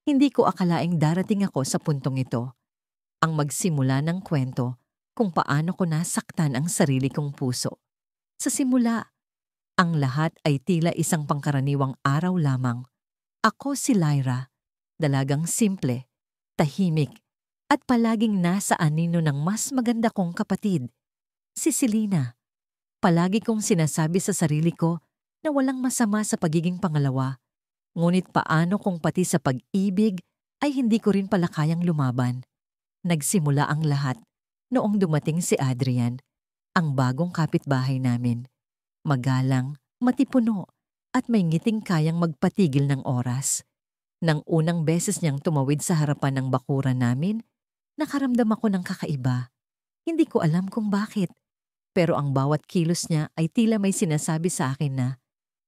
Hindi ko akalaing darating ako sa puntong ito, ang magsimula ng kwento kung paano ko nasaktan ang sarili kong puso. Sa simula, ang lahat ay tila isang pangkaraniwang araw lamang. Ako si Lyra, dalagang simple, tahimik, at palaging nasa anino ng mas maganda kong kapatid, si Selena. Palagi kong sinasabi sa sarili ko na walang masama sa pagiging pangalawa. Ngunit paano kung pati sa pag-ibig ay hindi ko rin pala kayang lumaban? Nagsimula ang lahat noong dumating si Adrian, ang bagong kapitbahay namin. Magalang, matipuno, at may ngiting kayang magpatigil ng oras. Nang unang beses niyang tumawid sa harapan ng bakuran namin, nakaramdam ako ng kakaiba. Hindi ko alam kung bakit, pero ang bawat kilos niya ay tila may sinasabi sa akin na,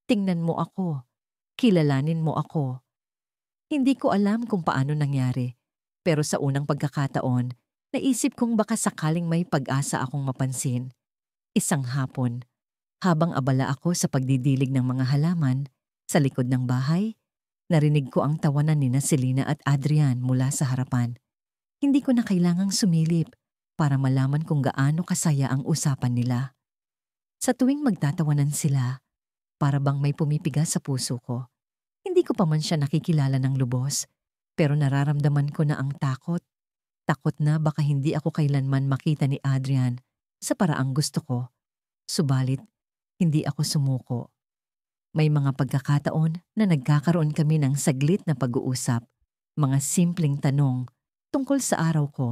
"Tingnan mo ako, kilalanin mo ako." Hindi ko alam kung paano nangyari, pero sa unang pagkakataon, naisip kong baka sakaling may pag-asa akong mapansin. Isang hapon, habang abala ako sa pagdidilig ng mga halaman sa likod ng bahay, narinig ko ang tawanan ni Selena at Adrian mula sa harapan. Hindi ko na kailangang sumilip para malaman kung gaano kasaya ang usapan nila. Sa tuwing magtatawanan sila, para bang may pumipiga sa puso ko. Hindi ko pa man siya nakikilala ng lubos, pero nararamdaman ko na ang takot. Takot na baka hindi ako kailanman makita ni Adrian sa paraang gusto ko. Subalit, hindi ako sumuko. May mga pagkakataon na nagkakaroon kami ng saglit na pag-uusap, mga simpleng tanong tungkol sa araw ko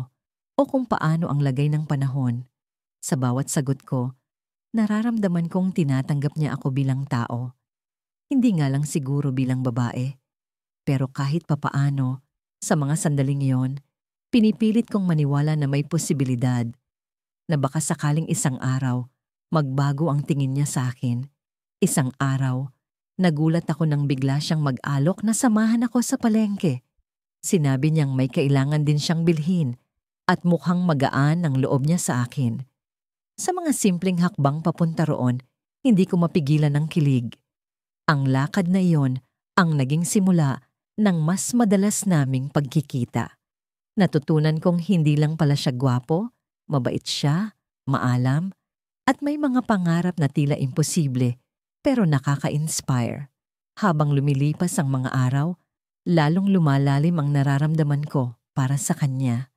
o kung paano ang lagay ng panahon. Sa bawat sagot ko, nararamdaman kong tinatanggap niya ako bilang tao. Hindi nga lang siguro bilang babae. Pero kahit papaano, sa mga sandaling iyon, pinipilit kong maniwala na may posibilidad na baka sakaling isang araw magbago ang tingin niya sa akin. Isang araw, nagulat ako nang bigla siyang mag-alok na samahan ako sa palengke. Sinabi niyang may kailangan din siyang bilhin at mukhang magaan ang loob niya sa akin. Sa mga simpleng hakbang papunta roon, hindi ko mapigilan ng kilig. Ang lakad na iyon ang naging simula ng mas madalas naming pagkikita. Natutunan kong hindi lang pala siya gwapo, mabait siya, maalam, at may mga pangarap na tila imposible pero nakaka-inspire. Habang lumilipas ang mga araw, lalong lumalalim ang nararamdaman ko para sa kanya.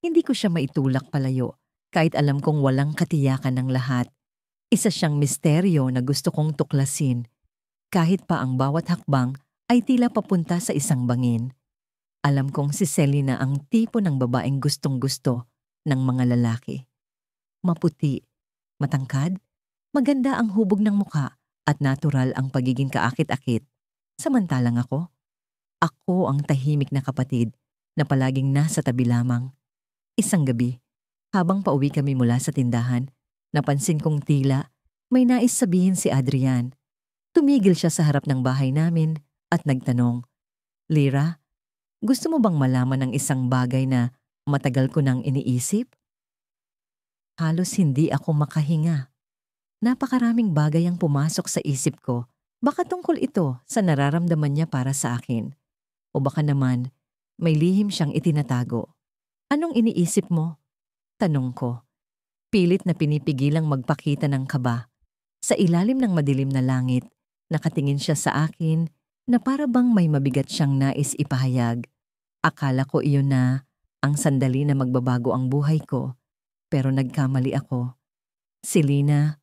Hindi ko siya maitulak palayo kahit alam kong walang katiyakan ng lahat. Isa siyang misteryo na gusto kong tuklasin. Kahit pa ang bawat hakbang ay tila papunta sa isang bangin. Alam kong si Selena ang tipo ng babaeng gustong-gusto ng mga lalaki. Maputi, matangkad, maganda ang hubog ng muka at natural ang pagiging kaakit-akit. Samantalang ako ang tahimik na kapatid na palaging nasa tabi lamang. Isang gabi, habang pauwi kami mula sa tindahan, napansin kong tila may nais sabihin si Adrian. Tumigil siya sa harap ng bahay namin at nagtanong, "Lyra, gusto mo bang malaman ng isang bagay na matagal ko nang iniisip?" Halos hindi ako makahinga. Napakaraming bagay ang pumasok sa isip ko. Baka tungkol ito sa nararamdaman niya para sa akin. O baka naman, may lihim siyang itinatago. "Anong iniisip mo?" tanong ko. Pilit na pinipigilang magpakita ng kaba. Sa ilalim ng madilim na langit, nakatingin siya sa akin na para bang may mabigat siyang nais ipahayag. Akala ko iyon na ang sandali na magbabago ang buhay ko, pero nagkamali ako. "Selena,"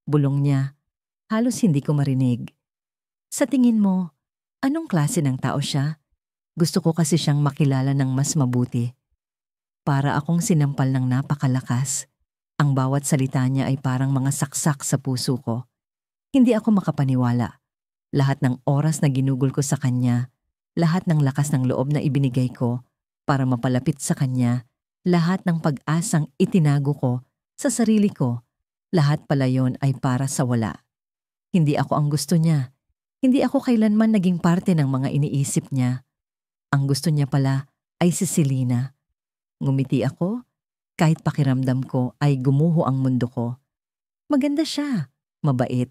bulong niya, halos hindi ko marinig. "Sa tingin mo, anong klase ng tao siya? Gusto ko kasi siyang makilala ng mas mabuti." Para akong sinampal ng napakalakas. Ang bawat salita niya ay parang mga saksak sa puso ko. Hindi ako makapaniwala. Lahat ng oras na ginugol ko sa kanya, lahat ng lakas ng loob na ibinigay ko para mapalapit sa kanya, lahat ng pag-asang itinago ko sa sarili ko, lahat pala yon ay para sa wala. Hindi ako ang gusto niya. Hindi ako kailanman naging parte ng mga iniisip niya. Ang gusto niya pala ay si Selena. Ngumiti ako, kahit pakiramdam ko ay gumuho ang mundo ko. Maganda siya, mabait.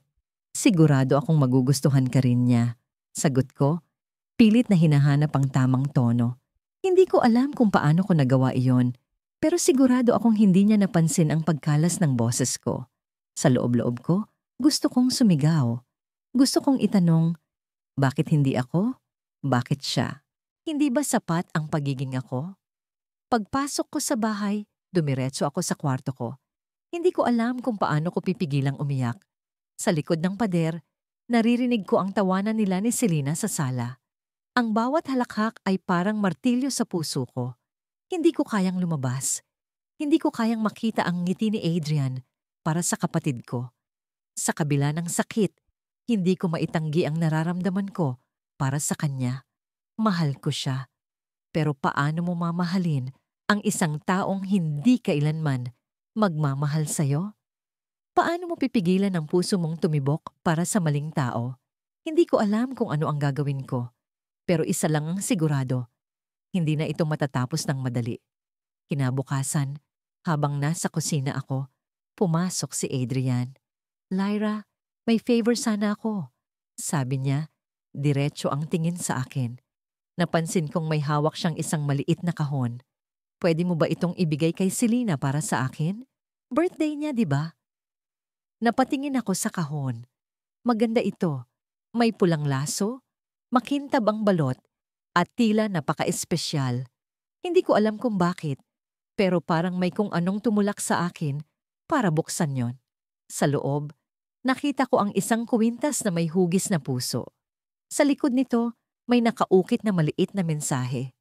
Sigurado akong magugustuhan ka rin niya. Sagot ko, Pilit na hinahanap ang tamang tono. Hindi ko alam kung paano ko nagawa iyon, pero sigurado akong hindi niya napansin ang pagkalas ng boses ko. Sa loob-loob ko, gusto kong sumigaw. Gusto kong itanong, bakit hindi ako? Bakit siya? Hindi ba sapat ang pagiging ako? Pagpasok ko sa bahay, dumiretso ako sa kwarto ko. Hindi ko alam kung paano ko pipigilang umiyak. Sa likod ng pader, naririnig ko ang tawanan nila ni Selena sa sala. Ang bawat halakhak ay parang martilyo sa puso ko. Hindi ko kayang lumabas. Hindi ko kayang makita ang ngiti ni Adrian para sa kapatid ko. Sa kabila ng sakit, hindi ko maitanggi ang nararamdaman ko para sa kanya. Mahal ko siya. Pero paano mo mamahalin ang isang taong hindi kailanman magmamahal sa'yo? Paano mo pipigilan ang puso mong tumibok para sa maling tao? Hindi ko alam kung ano ang gagawin ko. Pero isa lang ang sigurado, hindi na ito matatapos ng madali. Kinabukasan, habang nasa kusina ako, pumasok si Adrian. "Lyra, may favor sana ako." Sabi niya, diretso ang tingin sa akin. Napansin kong may hawak siyang isang maliit na kahon. "Pwede mo ba itong ibigay kay Selena para sa akin? Birthday niya, di ba?" Napatingin ako sa kahon. Maganda ito. May pulang laso, makintab ang balot, at tila napaka-espesyal. Hindi ko alam kung bakit, pero parang may kung anong tumulak sa akin para buksan yon. Sa loob, nakita ko ang isang kwintas na may hugis na puso. Sa likod nito, may nakaukit na maliit na mensahe.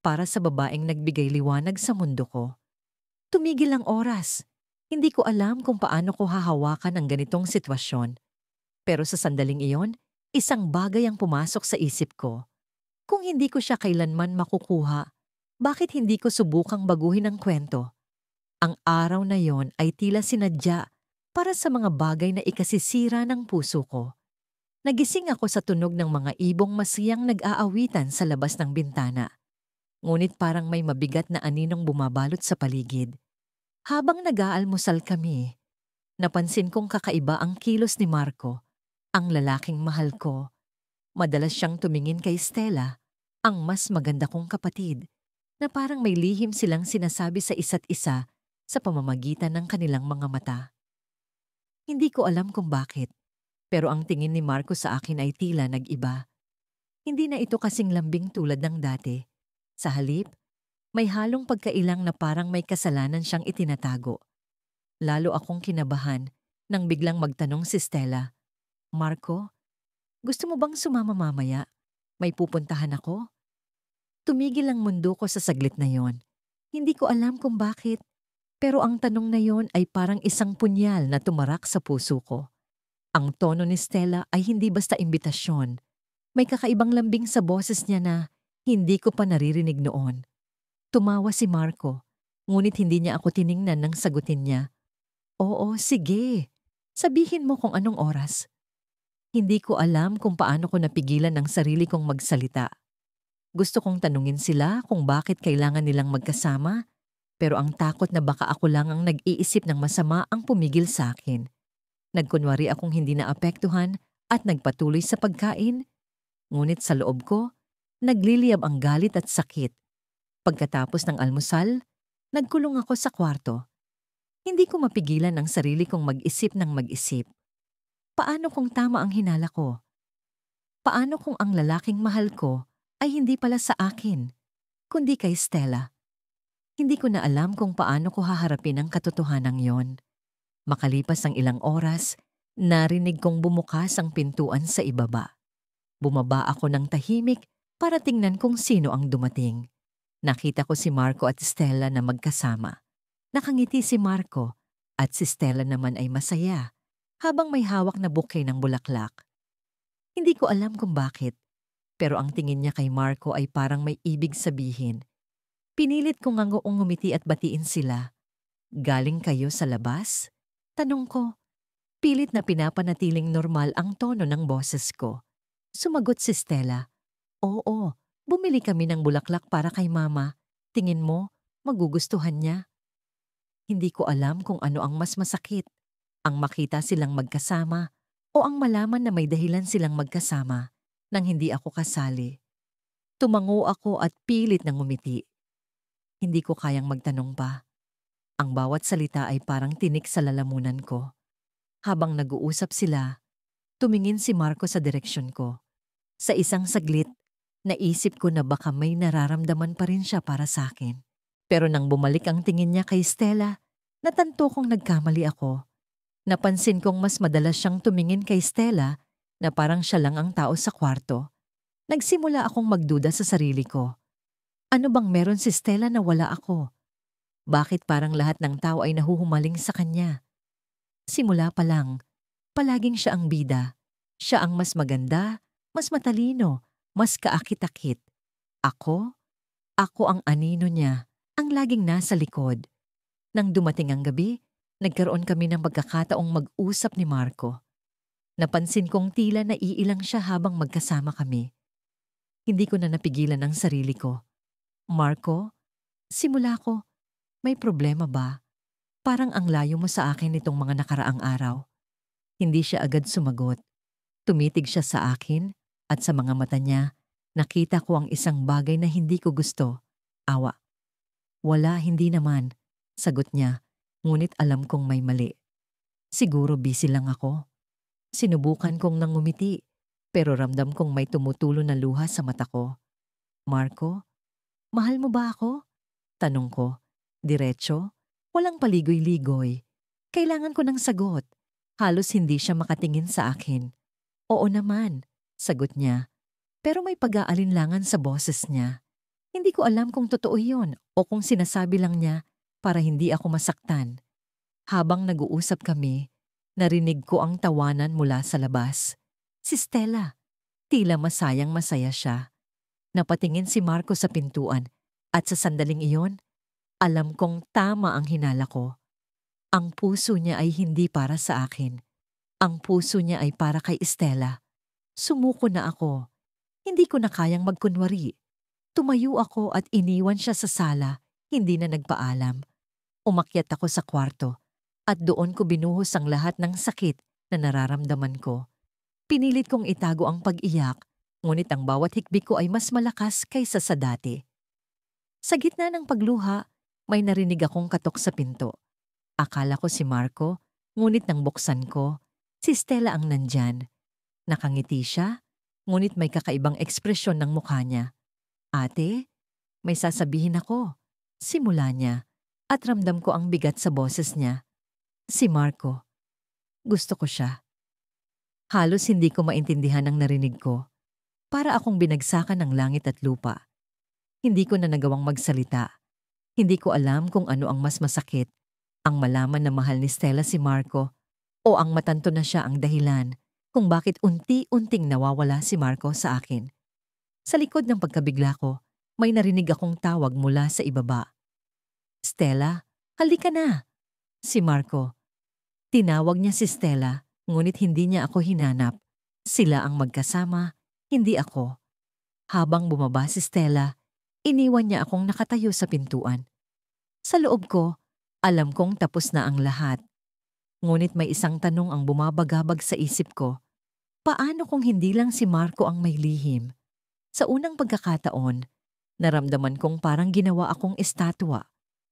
Para sa babaeng nagbigay liwanag sa mundo ko. Tumigil ang oras. Hindi ko alam kung paano ko hahawakan ang ganitong sitwasyon. Pero sa sandaling iyon, isang bagay ang pumasok sa isip ko. Kung hindi ko siya kailanman makukuha, bakit hindi ko subukang baguhin ang kwento? Ang araw na yon ay tila sinadya para sa mga bagay na ikasisira ng puso ko. Nagising ako sa tunog ng mga ibong masiyang nag-aawitan sa labas ng bintana. Ngunit parang may mabigat na aninong bumabalot sa paligid. Habang nag-aalmusal kami, napansin kong kakaiba ang kilos ni Marco, ang lalaking mahal ko. Madalas siyang tumingin kay Stella, ang mas maganda kong kapatid, na parang may lihim silang sinasabi sa isa't isa sa pamamagitan ng kanilang mga mata. Hindi ko alam kung bakit, pero ang tingin ni Marco sa akin ay tila nag-iba. Hindi na ito kasing lambing tulad ng dati. Sa halip, may halong pagkailang na parang may kasalanan siyang itinatago. Lalo akong kinabahan nang biglang magtanong si Stella, "Marco, gusto mo bang sumama mamaya? May pupuntahan ako?" Tumigil ang mundo ko sa saglit na yon. Hindi ko alam kung bakit, pero ang tanong na yon ay parang isang punyal na tumarak sa puso ko. Ang tono ni Stella ay hindi basta imbitasyon. May kakaibang lambing sa boses niya na hindi ko pa naririnig noon. Tumawa si Marco, ngunit hindi niya ako tiningnan nang sagutin niya. "Oo, sige. Sabihin mo kung anong oras." Hindi ko alam kung paano ko napigilan ang sarili kong magsalita. Gusto kong tanungin sila kung bakit kailangan nilang magkasama, pero ang takot na baka ako lang ang nag-iisip ng masama ang pumigil sa akin. Nagkunwari akong hindi naapektuhan at nagpatuloy sa pagkain. Ngunit sa loob ko, nagliliyab ang galit at sakit. Pagkatapos ng almusal, nagkulong ako sa kwarto. Hindi ko mapigilan ang sarili kong mag-isip ng mag-isip. Paano kung tama ang hinala ko? Paano kung ang lalaking mahal ko ay hindi pala sa akin, kundi kay Stella? Hindi ko na alam kung paano ko haharapin ang katotohanan yon. Makalipas ang ilang oras, narinig kong bumukas ang pintuan sa ibaba. Bumaba ako ng tahimik para tingnan kung sino ang dumating. Nakita ko si Marco at Stella na magkasama. Nakangiti si Marco at si Stella naman ay masaya habang may hawak na bouquet ng bulaklak. Hindi ko alam kung bakit, pero ang tingin niya kay Marco ay parang may ibig sabihin. Pinilit kong ngumiti at batiin sila. "Galing kayo sa labas?" Tanong ko. Pilit na pinapanatiling normal ang tono ng boses ko. Sumagot si Stella, "Oo, bumili kami ng bulaklak para kay Mama. Tingin mo, magugustuhan niya." Hindi ko alam kung ano ang mas masakit. Ang makita silang magkasama o ang malaman na may dahilan silang magkasama. nang hindi ako kasali. Tumango ako at pilit na ngumiti. Hindi ko kayang magtanong pa. Ang bawat salita ay parang tinik sa lalamunan ko. Habang nag-uusap sila, tumingin si Marco sa direksyon ko. Sa isang saglit, naisip ko na baka may nararamdaman pa rin siya para sa akin. Pero nang bumalik ang tingin niya kay Stella, natanto kong nagkamali ako. Napansin kong mas madalas siyang tumingin kay Stella na parang siya lang ang tao sa kwarto. Nagsimula akong magduda sa sarili ko. Ano bang meron si Stella na wala ako? Bakit parang lahat ng tao ay nahuhumaling sa kanya? Simula pa lang, palaging siya ang bida. Siya ang mas maganda, mas matalino, mas kaakit-akit. Ako? Ako ang anino niya, ang laging nasa likod. Nang dumating ang gabi, nagkaroon kami ng pagkakataong mag-usap ni Marco. Napansin kong tila naiilang siya habang magkasama kami. Hindi ko na napigilan ang sarili ko. Marco, simula ko, may problema ba? Parang ang layo mo sa akin nitong mga nakaraang araw. Hindi siya agad sumagot. Tumitig siya sa akin at sa mga mata niya, nakita ko ang isang bagay na hindi ko gusto. Awa. Wala, hindi naman. Sagot niya, ngunit alam kong may mali. Siguro busy lang ako. Sinubukan kong nangumiti, pero ramdam kong may tumutulo na luha sa mata ko. Marco, mahal mo ba ako? Tanong ko. Diretso, walang paligoy-ligoy. Kailangan ko ng sagot. Halos hindi siya makatingin sa akin. Oo naman, sagot niya. Pero may pag-aalinlangan sa boses niya. Hindi ko alam kung totoo yun o kung sinasabi lang niya para hindi ako masaktan. Habang nag-uusap kami, narinig ko ang tawanan mula sa labas. Si Stella. Tila masayang masaya siya. Napatingin si Marco sa pintuan at sa sandaling iyon, alam kong tama ang hinala ko. Ang puso niya ay hindi para sa akin. Ang puso niya ay para kay Stella. Sumuko na ako. Hindi ko na kayang magkunwari. Tumayo ako at iniwan siya sa sala, hindi na nagpaalam. Umakyat ako sa kwarto at doon ko binuhos ang lahat ng sakit na nararamdaman ko. Pinilit kong itago ang pag-iyak, ngunit ang bawat hikbi ko ay mas malakas kaysa sa dati. Sa gitna ng pagluha, may narinig akong katok sa pinto. Akala ko si Marco, ngunit nang buksan ko, si Stella ang nandyan. Nakangiti siya, ngunit may kakaibang ekspresyon ng mukha niya. Ate, may sasabihin ako. Simula niya, at ramdam ko ang bigat sa boses niya. Si Marco. Gusto ko siya. Halos hindi ko maintindihan ang narinig ko. Para akong binagsakan ng langit at lupa. Hindi ko na nagawang magsalita. Hindi ko alam kung ano ang mas masakit, ang malaman na mahal ni Stella si Marco o ang matanto na siya ang dahilan kung bakit unti-unting nawawala si Marco sa akin. Sa likod ng pagkabigla ko, may narinig akong tawag mula sa ibaba. Stella, halika na! Si Marco. Tinawag niya si Stella, ngunit hindi niya ako hinanap. Sila ang magkasama, hindi ako. Habang bumaba si Stella, iniwan niya akong nakatayo sa pintuan. Sa loob ko, alam kong tapos na ang lahat. Ngunit may isang tanong ang bumabagabag sa isip ko. Paano kung hindi lang si Marco ang may lihim? Sa unang pagkakataon, naramdaman kong parang ginawa akong estatwa.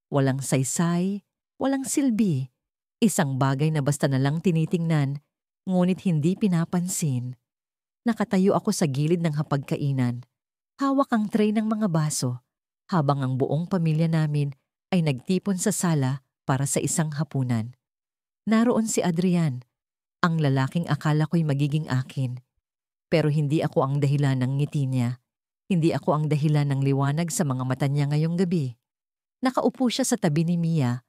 Walang saysay, walang silbi. Isang bagay na basta na lang tinitingnan, ngunit hindi pinapansin. Nakatayo ako sa gilid ng hapagkainan. Hawak ang tray ng mga baso, habang ang buong pamilya namin ay nagtipon sa sala para sa isang hapunan. Naroon si Adrian, ang lalaking akala ko'y magiging akin. Pero hindi ako ang dahilan ng ngiti niya. Hindi ako ang dahilan ng liwanag sa mga mata niya ngayong gabi. Nakaupo siya sa tabi ni Mia,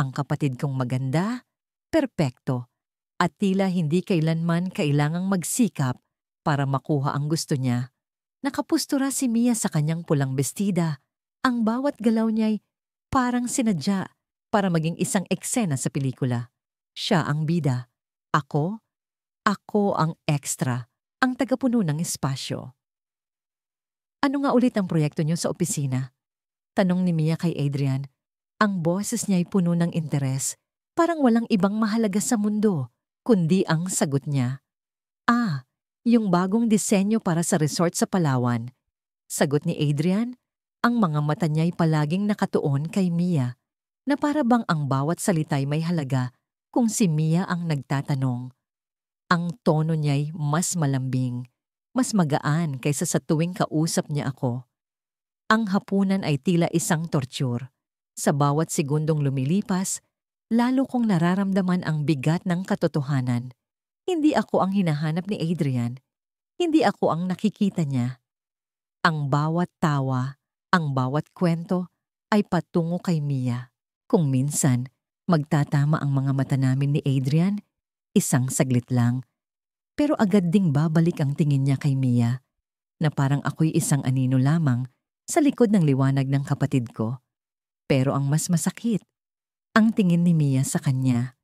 ang kapatid kong maganda, perpekto, at tila hindi kailanman kailangang magsikap para makuha ang gusto niya. Nakapustura si Mia sa kanyang pulang bestida. Ang bawat galaw niya'y parang sinadya para maging isang eksena sa pelikula. Siya ang bida. Ako ang extra, ang tagapuno ng espasyo. Ano nga ulit ang proyekto niyo sa opisina? Tanong ni Mia kay Adrian. Ang boses niya ay puno ng interes. Parang walang ibang mahalaga sa mundo, kundi ang sagot niya. Yung bagong disenyo para sa resort sa Palawan. Sagot ni Adrian, ang mga mata niya'y palaging nakatuon kay Mia, na para bang ang bawat salita'y may halaga kung si Mia ang nagtatanong. Ang tono niya'y mas malambing, mas magaan kaysa sa tuwing kausap niya ako. Ang hapunan ay tila isang torture. Sa bawat segundong lumilipas, lalo kong nararamdaman ang bigat ng katotohanan. Hindi ako ang hinahanap ni Adrian. Hindi ako ang nakikita niya. Ang bawat tawa, ang bawat kwento ay patungo kay Mia. Kung minsan, magtatama ang mga mata namin ni Adrian, isang saglit lang. Pero agad ding babalik ang tingin niya kay Mia, na parang ako'y isang anino lamang sa likod ng liwanag ng kapatid ko. Pero ang mas masakit, ang tingin ni Mia sa kanya.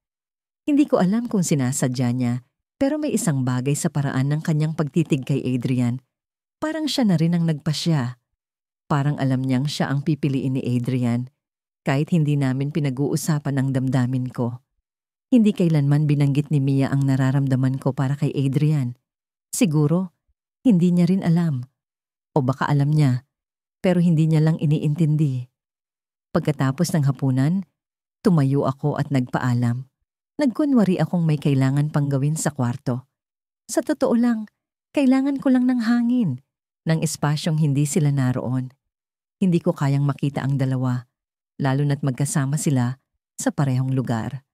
Hindi ko alam kung sinasadya niya, pero may isang bagay sa paraan ng kanyang pagtitig kay Adrian. Parang siya na rin ang nagpasya. Parang alam niyang siya ang pipiliin ni Adrian, kahit hindi namin pinag-uusapan ang damdamin ko. Hindi kailanman binanggit ni Mia ang nararamdaman ko para kay Adrian. Siguro, hindi niya rin alam. O baka alam niya, pero hindi niya lang iniintindi. Pagkatapos ng hapunan, tumayo ako at nagpaalam. Nagkunwari akong may kailangan pang gawin sa kwarto. Sa totoo lang, kailangan ko lang ng hangin, ng espasyong hindi sila naroon. Hindi ko kayang makita ang dalawa, lalo na't magkasama sila sa parehong lugar.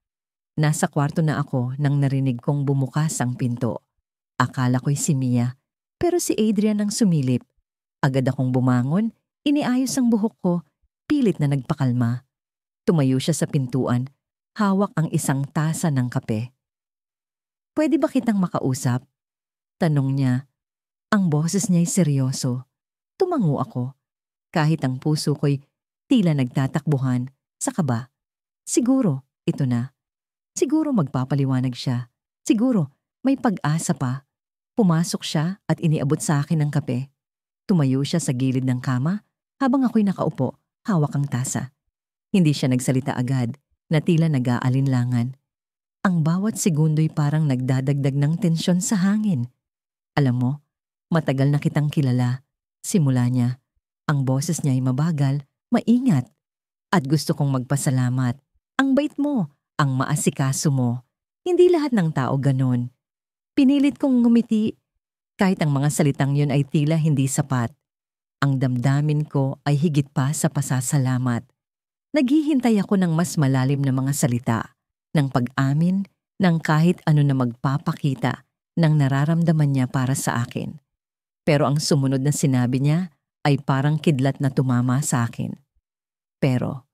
Nasa kwarto na ako nang narinig kong bumukas ang pinto. Akala ko'y si Mia, pero si Adrian ang sumilip. Agad akong bumangon, iniayos ang buhok ko, pilit na nagpakalma. Tumayo siya sa pintuan, hawak ang isang tasa ng kape. "Pwede ba kitang makausap?" Tanong niya. Ang boses niya'y seryoso. Tumango ako, kahit ang puso ko'y tila nagtatakbuhan sa kaba. Siguro, ito na. Siguro magpapaliwanag siya. Siguro, may pag-asa pa. Pumasok siya at iniabot sa akin ng kape. Tumayo siya sa gilid ng kama habang ako'y nakaupo, hawak ang tasa. Hindi siya nagsalita agad, na tila nag-aalinlangan. Ang bawat segundo'y parang nagdadagdag ng tensyon sa hangin. Alam mo, matagal na kitang kilala. Simula niya, ang boses niya'y mabagal, maingat. At gusto kong magpasalamat. Ang bait mo, ang maasikaso mo. Hindi lahat ng tao ganon. Pinilit kong ngumiti, kahit ang mga salitang yun ay tila hindi sapat. Ang damdamin ko ay higit pa sa pasasalamat. Naghihintay ako ng mas malalim na mga salita, ng pag-amin, ng kahit ano na magpapakita ng nararamdaman niya para sa akin. Pero ang sumunod na sinabi niya ay parang kidlat na tumama sa akin. Pero,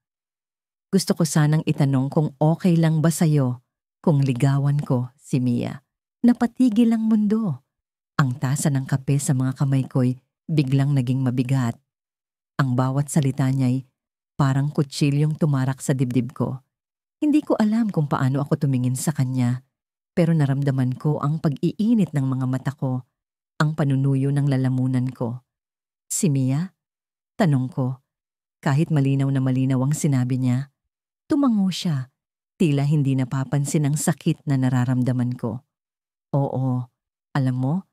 gusto ko sanang itanong kung okay lang ba sa'yo kung ligawan ko si Mia. Napatigil ang mundo. Ang tasa ng kape sa mga kamay ko'y biglang naging mabigat. Ang bawat salita niya'y parang kutsilyong tumarak sa dibdib ko. Hindi ko alam kung paano ako tumingin sa kanya, pero naramdaman ko ang pag-iinit ng mga mata ko, ang panunuyo ng lalamunan ko. Si Mia? Tanong ko. Kahit malinaw na malinaw ang sinabi niya, tumango siya, tila hindi napapansin ang sakit na nararamdaman ko. Oo, alam mo,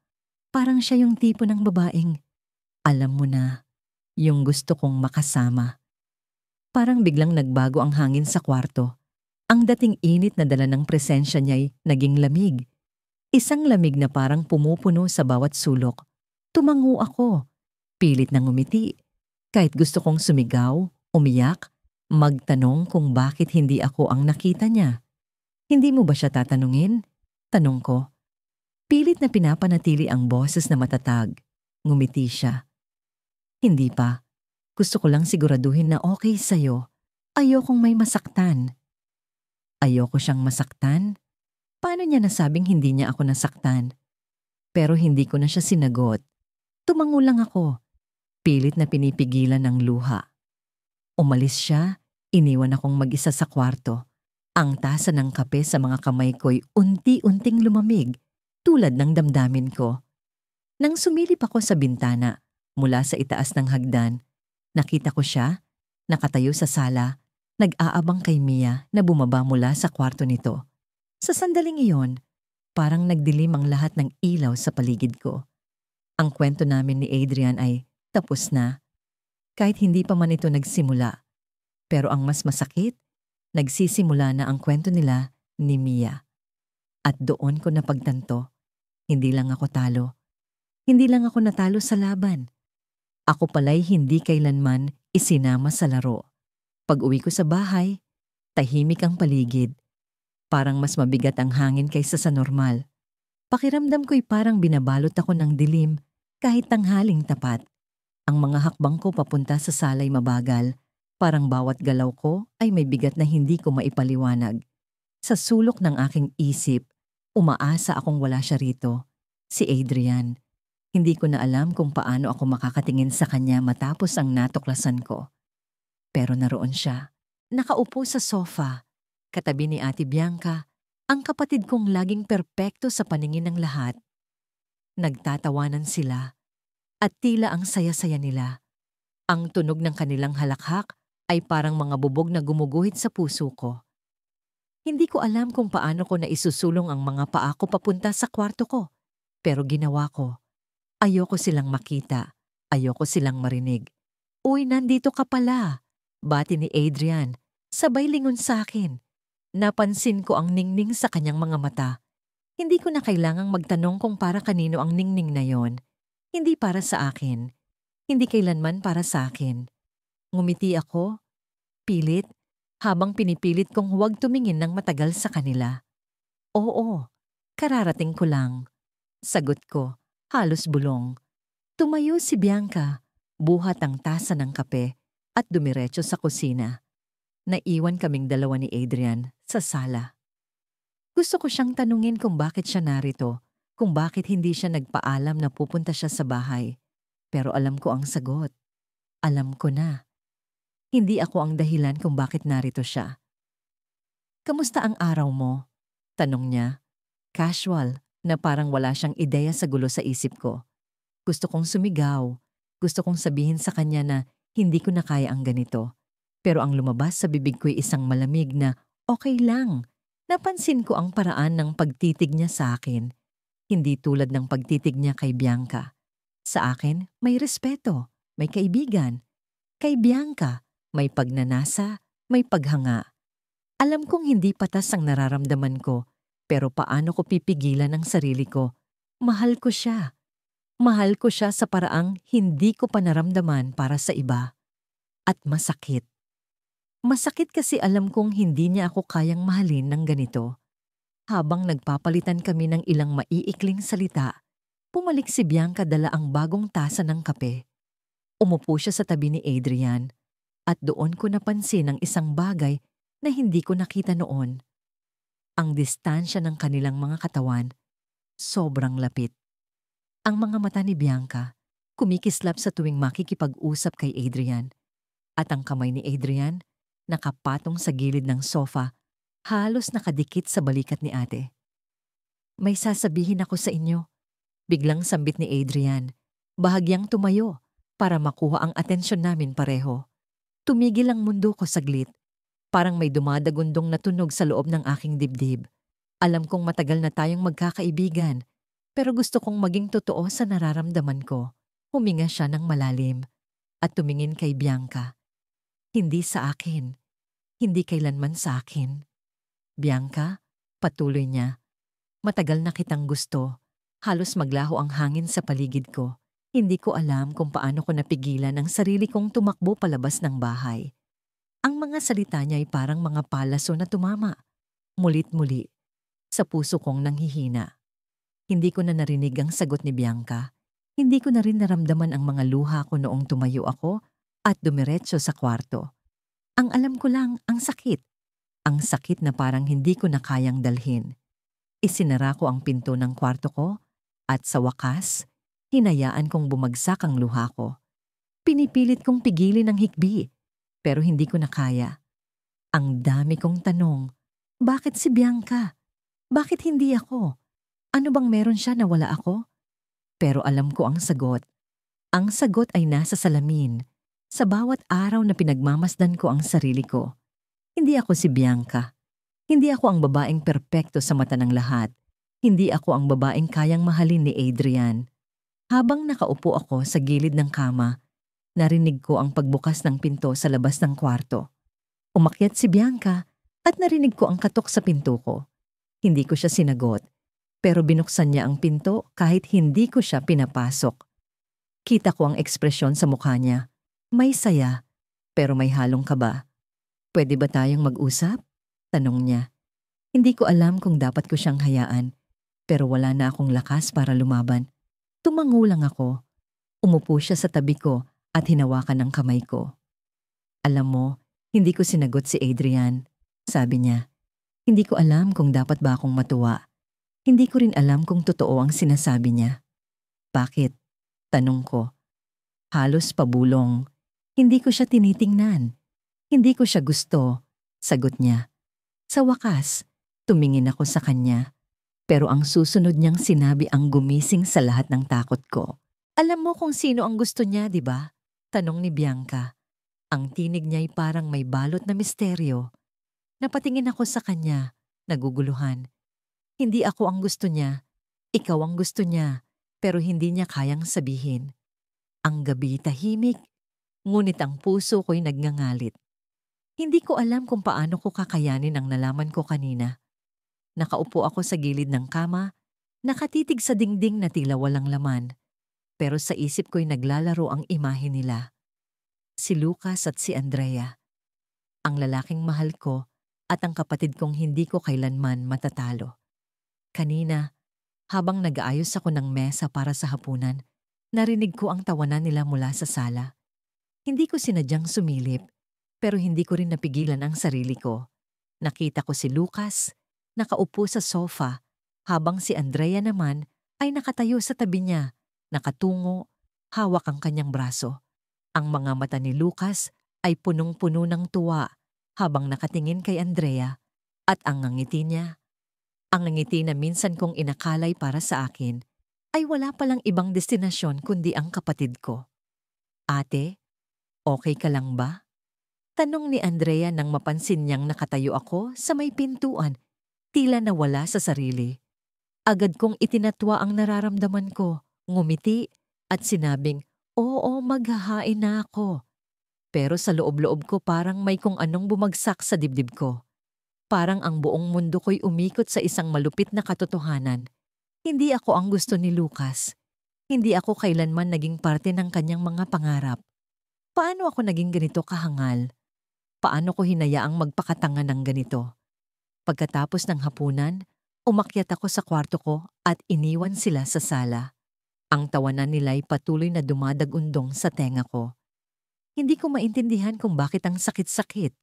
parang siya yung tipo ng babaeng, alam mo na, yung gusto kong makasama. Parang biglang nagbago ang hangin sa kwarto. Ang dating init na dala ng presensya niya'y naging lamig. Isang lamig na parang pumupuno sa bawat sulok. Tumango ako, pilit na ngumiti. Kahit gusto kong sumigaw, umiyak, magtanong kung bakit hindi ako ang nakita niya. Hindi mo ba siya tatanungin? Tanong ko. Pilit na pinapanatili ang boses na matatag. Ngumiti siya. Hindi pa. Gusto ko lang siguraduhin na okay sa'yo. Ayokong may masaktan. Ayoko siyang masaktan? Paano niya nasabing hindi niya ako nasaktan? Pero hindi ko na siya sinagot. Tumango lang ako. Pilit na pinipigilan ng luha. Umalis siya, iniwan akong mag-isa sa kwarto. Ang tasa ng kape sa mga kamay ko'y unti-unting lumamig, tulad ng damdamin ko. Nang sumilip ako sa bintana, mula sa itaas ng hagdan, nakita ko siya, nakatayo sa sala, nag-aabang kay Mia na bumaba mula sa kwarto nito. Sa sandaling iyon, parang nagdilim ang lahat ng ilaw sa paligid ko. Ang kwento namin ni Adrian ay tapos na, kahit hindi pa man ito nagsimula. Pero ang mas masakit, nagsisimula na ang kwento nila ni Mia. At doon ko napagtanto, hindi lang ako talo. Hindi lang ako natalo sa laban. Ako pala'y hindi kailanman isinama sa laro. Pag-uwi ko sa bahay, tahimik ang paligid. Parang mas mabigat ang hangin kaysa sa normal. Pakiramdam ko'y parang binabalot ako ng dilim kahit tanghaling tapat. Ang mga hakbang ko papunta sa salay mabagal. Parang bawat galaw ko ay may bigat na hindi ko maipaliwanag. Sa sulok ng aking isip, umaasa akong wala siya rito. Si Adrian. Hindi ko na alam kung paano ako makakatingin sa kanya matapos ang natuklasan ko. Pero naroon siya, nakaupo sa sofa, katabi ni Ate Bianca, ang kapatid kong laging perpekto sa paningin ng lahat. Nagtatawanan sila, at tila ang saya-saya nila. Ang tunog ng kanilang halakhak ay parang mga bubog na gumuguhit sa puso ko. Hindi ko alam kung paano ko naisusulong ang mga paa ko papunta sa kwarto ko, pero ginawa ko. Ayoko silang makita. Ayoko silang marinig. Uy, nandito ka pala. Bati ni Adrian. Sabay lingon sa akin. Napansin ko ang ningning sa kanyang mga mata. Hindi ko na kailangang magtanong kung para kanino ang ningning na yon. Hindi para sa akin. Hindi kailanman para sa akin. Ngumiti ako, pilit, habang pinipilit kong huwag tumingin ng matagal sa kanila. Oo, kararating ko lang. Sagot ko. Halos bulong. Tumayo si Bianca, buhat ang tasa ng kape at dumiretso sa kusina. Naiwan kaming dalawa ni Adrian sa sala. Gusto ko siyang tanungin kung bakit siya narito, kung bakit hindi siya nagpaalam na pupunta siya sa bahay. Pero alam ko ang sagot. Alam ko na. Hindi ako ang dahilan kung bakit narito siya. Kamusta ang araw mo? Tanong niya. Casual. Na parang wala siyang ideya sa gulo sa isip ko. Gusto kong sumigaw. Gusto kong sabihin sa kanya na hindi ko na kaya ang ganito. Pero ang lumabas sa bibig ko'y isang malamig na okay lang. Napansin ko ang paraan ng pagtitig niya sa akin. Hindi tulad ng pagtitig niya kay Bianca. Sa akin, may respeto, may kaibigan. Kay Bianca, may pagnanasa, may paghanga. Alam kong hindi patas ang nararamdaman ko. Pero paano ko pipigilan ang sarili ko? Mahal ko siya. Mahal ko siya sa paraang hindi ko pa naramdaman para sa iba. At masakit. Masakit kasi alam kong hindi niya ako kayang mahalin ng ganito. Habang nagpapalitan kami ng ilang maiikling salita, pumalik si Bianca dala ang bagong tasa ng kape. Umupo siya sa tabi ni Adrian at doon ko napansin ang isang bagay na hindi ko nakita noon. Ang distansya ng kanilang mga katawan, sobrang lapit. Ang mga mata ni Bianca, kumikislap sa tuwing makikipag-usap kay Adrian. At ang kamay ni Adrian, nakapatong sa gilid ng sofa, halos nakadikit sa balikat ni ate. May sasabihin ako sa inyo. Biglang sambit ni Adrian, bahagyang tumayo para makuha ang atensyon namin pareho. Tumigil ang mundo ko saglit. Parang may dumadagundong na tunog sa loob ng aking dibdib. Alam kong matagal na tayong magkakaibigan, pero gusto kong maging totoo sa nararamdaman ko. Huminga siya ng malalim at tumingin kay Bianca. Hindi sa akin. Hindi kailanman sa akin. Bianca, patuloy niya. Matagal na kitang gusto. Halos maglaho ang hangin sa paligid ko. Hindi ko alam kung paano ko napigilan ang sarili kong tumakbo palabas ng bahay. Ang mga salita niya ay parang mga palaso na tumama. Mulit-muli, sa puso kong nanghihina. Hindi ko na narinig ang sagot ni Bianca. Hindi ko na rin naramdaman ang mga luha ko noong tumayo ako at dumiretso sa kwarto. Ang alam ko lang, ang sakit. Ang sakit na parang hindi ko na kayang dalhin. Isinara ko ang pinto ng kwarto ko at sa wakas, hinayaan kong bumagsak ang luha ko. Pinipilit kong pigilin ang hikbi. Pero hindi ko na kaya. Ang dami kong tanong, bakit si Bianca? Bakit hindi ako? Ano bang meron siya na wala ako? Pero alam ko ang sagot. Ang sagot ay nasa salamin. Sa bawat araw na pinagmamasdan ko ang sarili ko. Hindi ako si Bianca. Hindi ako ang babaeng perpekto sa mata ng lahat. Hindi ako ang babaeng kayang mahalin ni Adrian. Habang nakaupo ako sa gilid ng kama, narinig ko ang pagbukas ng pinto sa labas ng kwarto. Umakyat si Bianca at narinig ko ang katok sa pinto ko. Hindi ko siya sinagot, pero binuksan niya ang pinto kahit hindi ko siya pinapasok. Kita ko ang ekspresyon sa mukha niya. May saya, pero may halong kaba. "Pwede ba tayong mag-usap?" tanong niya. Hindi ko alam kung dapat ko siyang hayaan, pero wala na akong lakas para lumaban. Tumango lang ako. Umupo siya sa tabi ko at hinawakan ang kamay ko. "Alam mo, hindi ko sinagot si Adrian," sabi niya. Hindi ko alam kung dapat ba akong matuwa. Hindi ko rin alam kung totoo ang sinasabi niya. "Bakit?" tanong ko. Halos pabulong. Hindi ko siya tinitingnan. Hindi ko siya gusto, sagot niya. Sa wakas, tumingin ako sa kanya. Pero ang susunod niyang sinabi ang gumising sa lahat ng takot ko. "Alam mo kung sino ang gusto niya, di ba?" tanong ni Bianca. Ang tinig niya'y parang may balot na misteryo. Napatingin ako sa kanya, naguguluhan. Hindi ako ang gusto niya. Ikaw ang gusto niya, pero hindi niya kayang sabihin. Ang gabi tahimik, ngunit ang puso ko'y nagngangalit. Hindi ko alam kung paano ko kakayanin ang nalaman ko kanina. Nakaupo ako sa gilid ng kama, nakatitig sa dingding na tila walang laman. Pero sa isip ko'y naglalaro ang imahe nila. Si Lucas at si Andrea. Ang lalaking mahal ko at ang kapatid kong hindi ko kailanman matatalo. Kanina, habang nag-aayos ako ng mesa para sa hapunan, narinig ko ang tawanan nila mula sa sala. Hindi ko sinadyang sumilip, pero hindi ko rin napigilan ang sarili ko. Nakita ko si Lucas, nakaupo sa sofa, habang si Andrea naman ay nakatayo sa tabi niya, nakatungo, hawak ang kanyang braso. Ang mga mata ni Lucas ay punong-puno ng tuwa habang nakatingin kay Andrea at ang ngiti niya, ang ngiti na minsan kong inakalay para sa akin, ay wala palang ibang destinasyon kundi ang kapatid ko. "Ate, okay ka lang ba?" tanong ni Andrea nang mapansin niyang nakatayo ako sa may pintuan, tila nawala sa sarili. Agad kong itinatwa ang nararamdaman ko, ngumiti at sinabing, "Oo, maghahain na ako." Pero sa loob-loob ko parang may kung anong bumagsak sa dibdib ko. Parang ang buong mundo ko'y umikot sa isang malupit na katotohanan. Hindi ako ang gusto ni Lucas. Hindi ako kailanman naging parte ng kanyang mga pangarap. Paano ako naging ganito kahangal? Paano ko hinayaang magpakatanga ng ganito? Pagkatapos ng hapunan, umakyat ako sa kwarto ko at iniwan sila sa sala. Ang tawanan nila'y patuloy na dumadagundong sa tenga ko. Hindi ko maintindihan kung bakit ang sakit-sakit.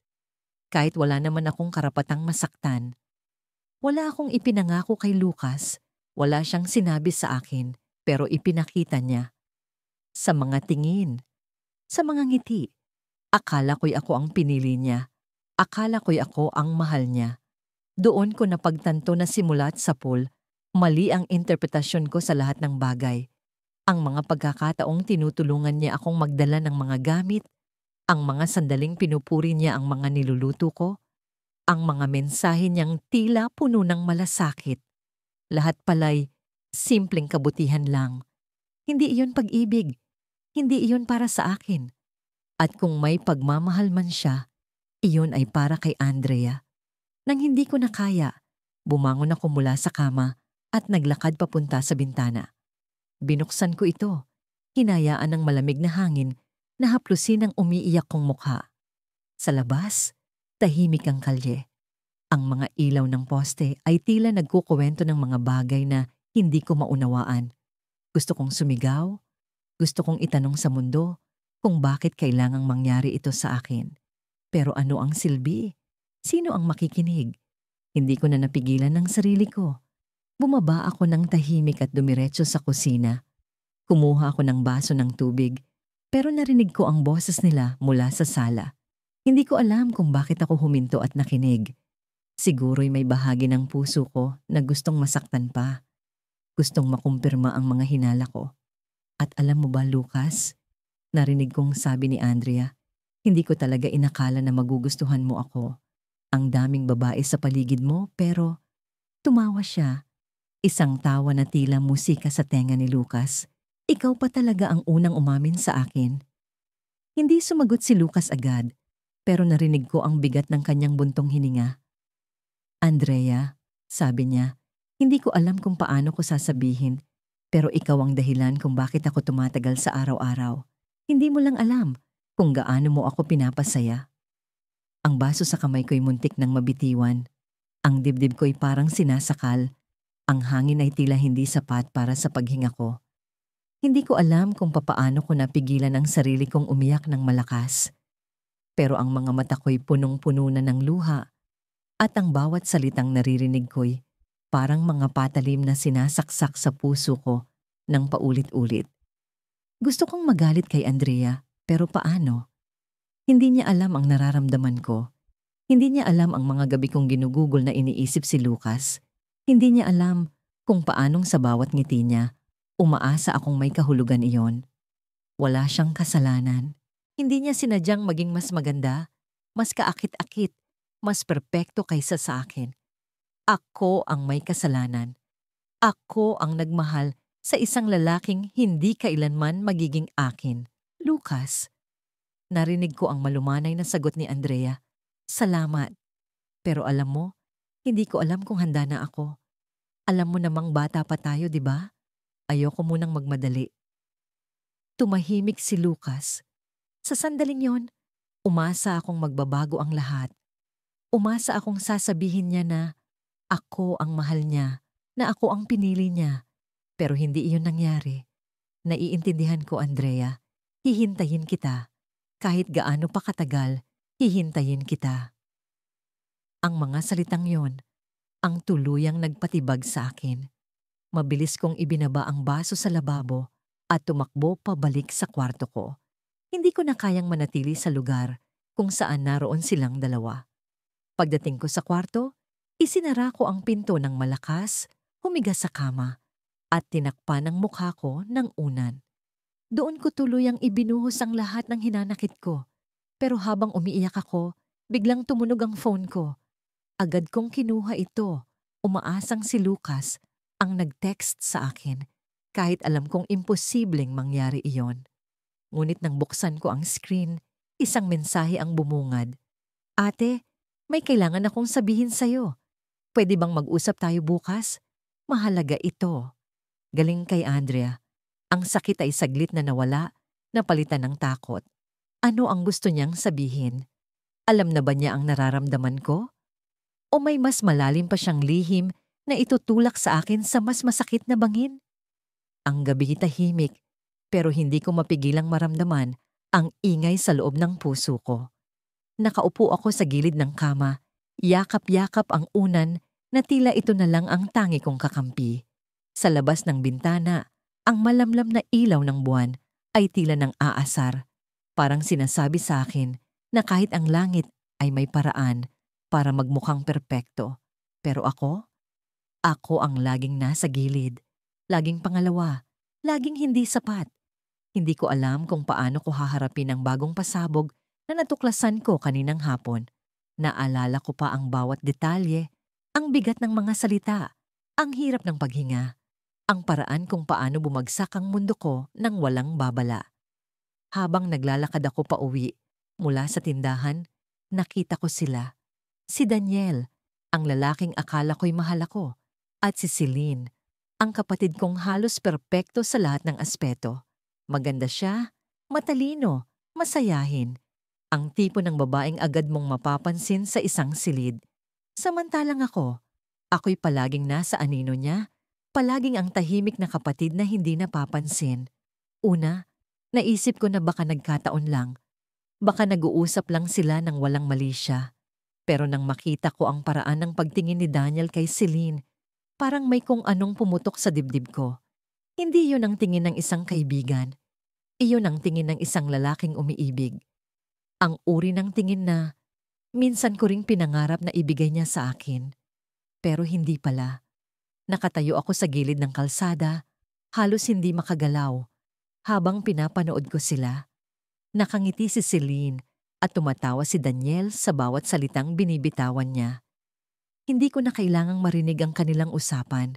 Kahit wala naman akong karapatang masaktan. Wala akong ipinangako kay Lucas. Wala siyang sinabi sa akin, pero ipinakita niya. Sa mga tingin, sa mga ngiti. Akala ko'y ako ang pinili niya. Akala ko'y ako ang mahal niya. Doon ko napagtanto na simulat sa pool, mali ang interpretasyon ko sa lahat ng bagay. Ang mga pagkakataong tinutulungan niya akong magdala ng mga gamit, ang mga sandaling pinupuri niya ang mga niluluto ko, ang mga mensahe niyang tila puno ng malasakit. Lahat pala'y simpleng kabutihan lang. Hindi iyon pag-ibig. Hindi iyon para sa akin. At kung may pagmamahal man siya, iyon ay para kay Andrea. Nang hindi ko na kaya, bumangon ako mula sa kama at naglakad papunta sa bintana. Binuksan ko ito, hinayaan ng malamig na hangin na haplusin ang umiiyak kong mukha. Sa labas, tahimik ang kalye. Ang mga ilaw ng poste ay tila nagkukuwento ng mga bagay na hindi ko maunawaan. Gusto kong sumigaw, gusto kong itanong sa mundo kung bakit kailangang mangyari ito sa akin. Pero ano ang silbi? Sino ang makikinig? Hindi ko na napigilan ng sarili ko. Bumaba ako ng tahimik at dumiretso sa kusina. Kumuha ako ng baso ng tubig, pero narinig ko ang boses nila mula sa sala. Hindi ko alam kung bakit ako huminto at nakinig. Siguro'y may bahagi ng puso ko na gustong masaktan pa. Gustong makumpirma ang mga hinala ko. At alam mo ba, Lucas? Narinig kong sabi ni Andrea, hindi ko talaga inakala na magugustuhan mo ako. Ang daming babae sa paligid mo, pero tumawa siya. Isang tawa na tila musika sa tenga ni Lucas. Ikaw pa talaga ang unang umamin sa akin. Hindi sumagot si Lucas agad, pero narinig ko ang bigat ng kanyang buntong hininga. Andrea, sabi niya, hindi ko alam kung paano ko sasabihin, pero ikaw ang dahilan kung bakit ako tumatagal sa araw-araw. Hindi mo lang alam kung gaano mo ako pinapasaya. Ang baso sa kamay ko'y muntik ng mabitiwan. Ang dibdib ko'y parang sinasakal. Ang hangin ay tila hindi sapat para sa paghinga ko. Hindi ko alam kung papaano ko napigilan ang sarili kong umiyak ng malakas. Pero ang mga mata ko'y punong-puno na ng luha at ang bawat salitang naririnig ko'y parang mga patalim na sinasaksak sa puso ko ng paulit-ulit. Gusto kong magalit kay Andrea, pero paano? Hindi niya alam ang nararamdaman ko. Hindi niya alam ang mga gabi kong ginugugol na iniisip si Lucas. Hindi niya alam kung paanong sa bawat ngiti niya, umaasa akong may kahulugan iyon. Wala siyang kasalanan. Hindi niya sinadyang maging mas maganda, mas kaakit-akit, mas perpekto kaysa sa akin. Ako ang may kasalanan. Ako ang nagmahal sa isang lalaking hindi kailanman magiging akin. Lucas. Narinig ko ang malumanay na sagot ni Andrea. Salamat. Pero alam mo, hindi ko alam kung handa na ako. Alam mo namang bata pa tayo, di ba? Ayoko munang magmadali. Tumahimik si Lucas. Sa sandaling yon, umasa akong magbabago ang lahat. Umasa akong sasabihin niya na ako ang mahal niya, na ako ang pinili niya. Pero hindi iyon nangyari. Naiintindihan ko, Andrea. Hihintayin kita. Kahit gaano pa katagal, hihintayin kita. Ang mga salitang yon, ang tuluyang nagpatibag sa akin. Mabilis kong ibinaba ang baso sa lababo at tumakbo pabalik sa kwarto ko. Hindi ko na kayang manatili sa lugar kung saan naroon silang dalawa. Pagdating ko sa kwarto, isinara ko ang pinto ng malakas, humiga sa kama, at tinakpan ang mukha ko ng unan. Doon ko tuluyang ibinuhos ang lahat ng hinanakit ko. Pero habang umiiyak ako, biglang tumunog ang phone ko. Agad kong kinuha ito. Umaasang si Lucas ang nag-text sa akin, kahit alam kong imposibleng mangyari iyon. Ngunit nang buksan ko ang screen, isang mensahe ang bumungad. Ate, may kailangan akong sabihin sa'yo. Pwede bang mag-usap tayo bukas? Mahalaga ito. Galing kay Andrea. Ang sakit ay saglit na nawala, napalitan ng takot. Ano ang gusto niyang sabihin? Alam na ba niya ang nararamdaman ko? O may mas malalim pa siyang lihim na itutulak sa akin sa mas masakit na bangin? Ang gabi tahimik, pero hindi ko mapigilang maramdaman ang ingay sa loob ng puso ko. Nakaupo ako sa gilid ng kama, yakap-yakap ang unan na tila ito na lang ang tangi kong kakampi. Sa labas ng bintana, ang malamlam na ilaw ng buwan ay tila ng aasar. Parang sinasabi sa akin na kahit ang langit ay may paraan para magmukhang perpekto. Pero ako ang laging nasa gilid, laging pangalawa, laging hindi sapat. Hindi ko alam kung paano ko haharapin ang bagong pasabog na natuklasan ko kaninang hapon. Naalala ko pa ang bawat detalye, ang bigat ng mga salita, ang hirap ng paghinga, ang paraan kung paano bumagsak ang mundo ko nang walang babala. Habang naglalakad ako pauwi mula sa tindahan, nakita ko sila. Si Daniel, ang lalaking akala ko'y mahal ako, at si Celine, ang kapatid kong halos perpekto sa lahat ng aspeto. Maganda siya, matalino, masayahin. Ang tipo ng babaeng agad mong mapapansin sa isang silid. Samantalang ako'y palaging nasa anino niya, palaging ang tahimik na kapatid na hindi napapansin. Una, naisip ko na baka nagkataon lang. Baka nag-uusap lang sila nang walang mali siya. Pero nang makita ko ang paraan ng pagtingin ni Daniel kay Celine, parang may kung anong pumutok sa dibdib ko. Hindi yun ang tingin ng isang kaibigan. Iyon ang tingin ng isang lalaking umiibig. Ang uri ng tingin na minsan ko ring pinangarap na ibigay niya sa akin. Pero hindi pala. Nakatayo ako sa gilid ng kalsada, halos hindi makagalaw. Habang pinapanood ko sila, nakangiti si Celine at tumatawa si Daniel sa bawat salitang binibitawan niya. Hindi ko na kailangang marinig ang kanilang usapan.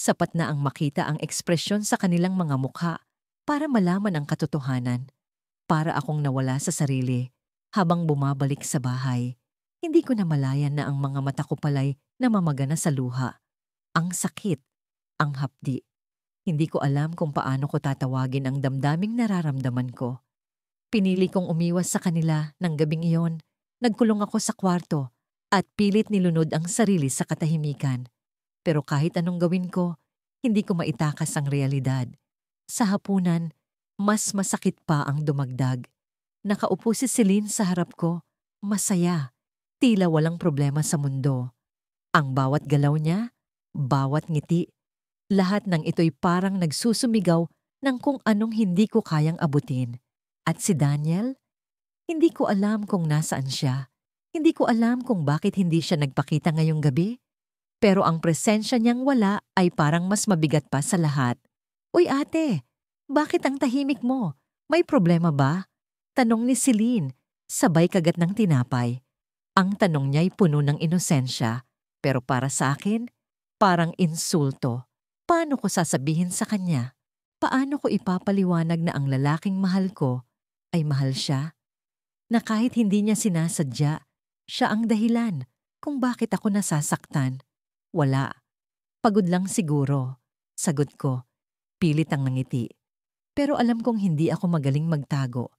Sapat na ang makita ang ekspresyon sa kanilang mga mukha para malaman ang katotohanan. Para akong nawala sa sarili habang bumabalik sa bahay. Hindi ko namalayan na ang mga mata ko pala'y namamaga na sa luha. Ang sakit, ang hapdi. Hindi ko alam kung paano ko tatawagin ang damdaming nararamdaman ko. Pinili kong umiwas sa kanila ng gabing iyon. Nagkulong ako sa kwarto at pilit nilunod ang sarili sa katahimikan. Pero kahit anong gawin ko, hindi ko maitakas ang realidad. Sa hapunan, mas masakit pa ang dumagdag. Nakaupo si Celine sa harap ko, masaya, tila walang problema sa mundo. Ang bawat galaw niya, bawat ngiti, lahat ng ito'y parang nagsusumigaw ng kung anong hindi ko kayang abutin. At si Daniel? Hindi ko alam kung nasaan siya. Hindi ko alam kung bakit hindi siya nagpakita ngayong gabi. Pero ang presensya niyang wala ay parang mas mabigat pa sa lahat. Uy ate, bakit ang tahimik mo? May problema ba? Tanong ni Celine, sabay kagat ng tinapay. Ang tanong niya'y puno ng inosensya, pero para sa akin, parang insulto. Paano ko sasabihin sa kanya? Paano ko ipapaliwanag na ang lalaking mahal ko ay mahal siya? Na kahit hindi niya sinasadya, siya ang dahilan kung bakit ako nasasaktan. Wala. Pagod lang siguro. Sagot ko. Pilit ang nangiti. Pero alam kong hindi ako magaling magtago.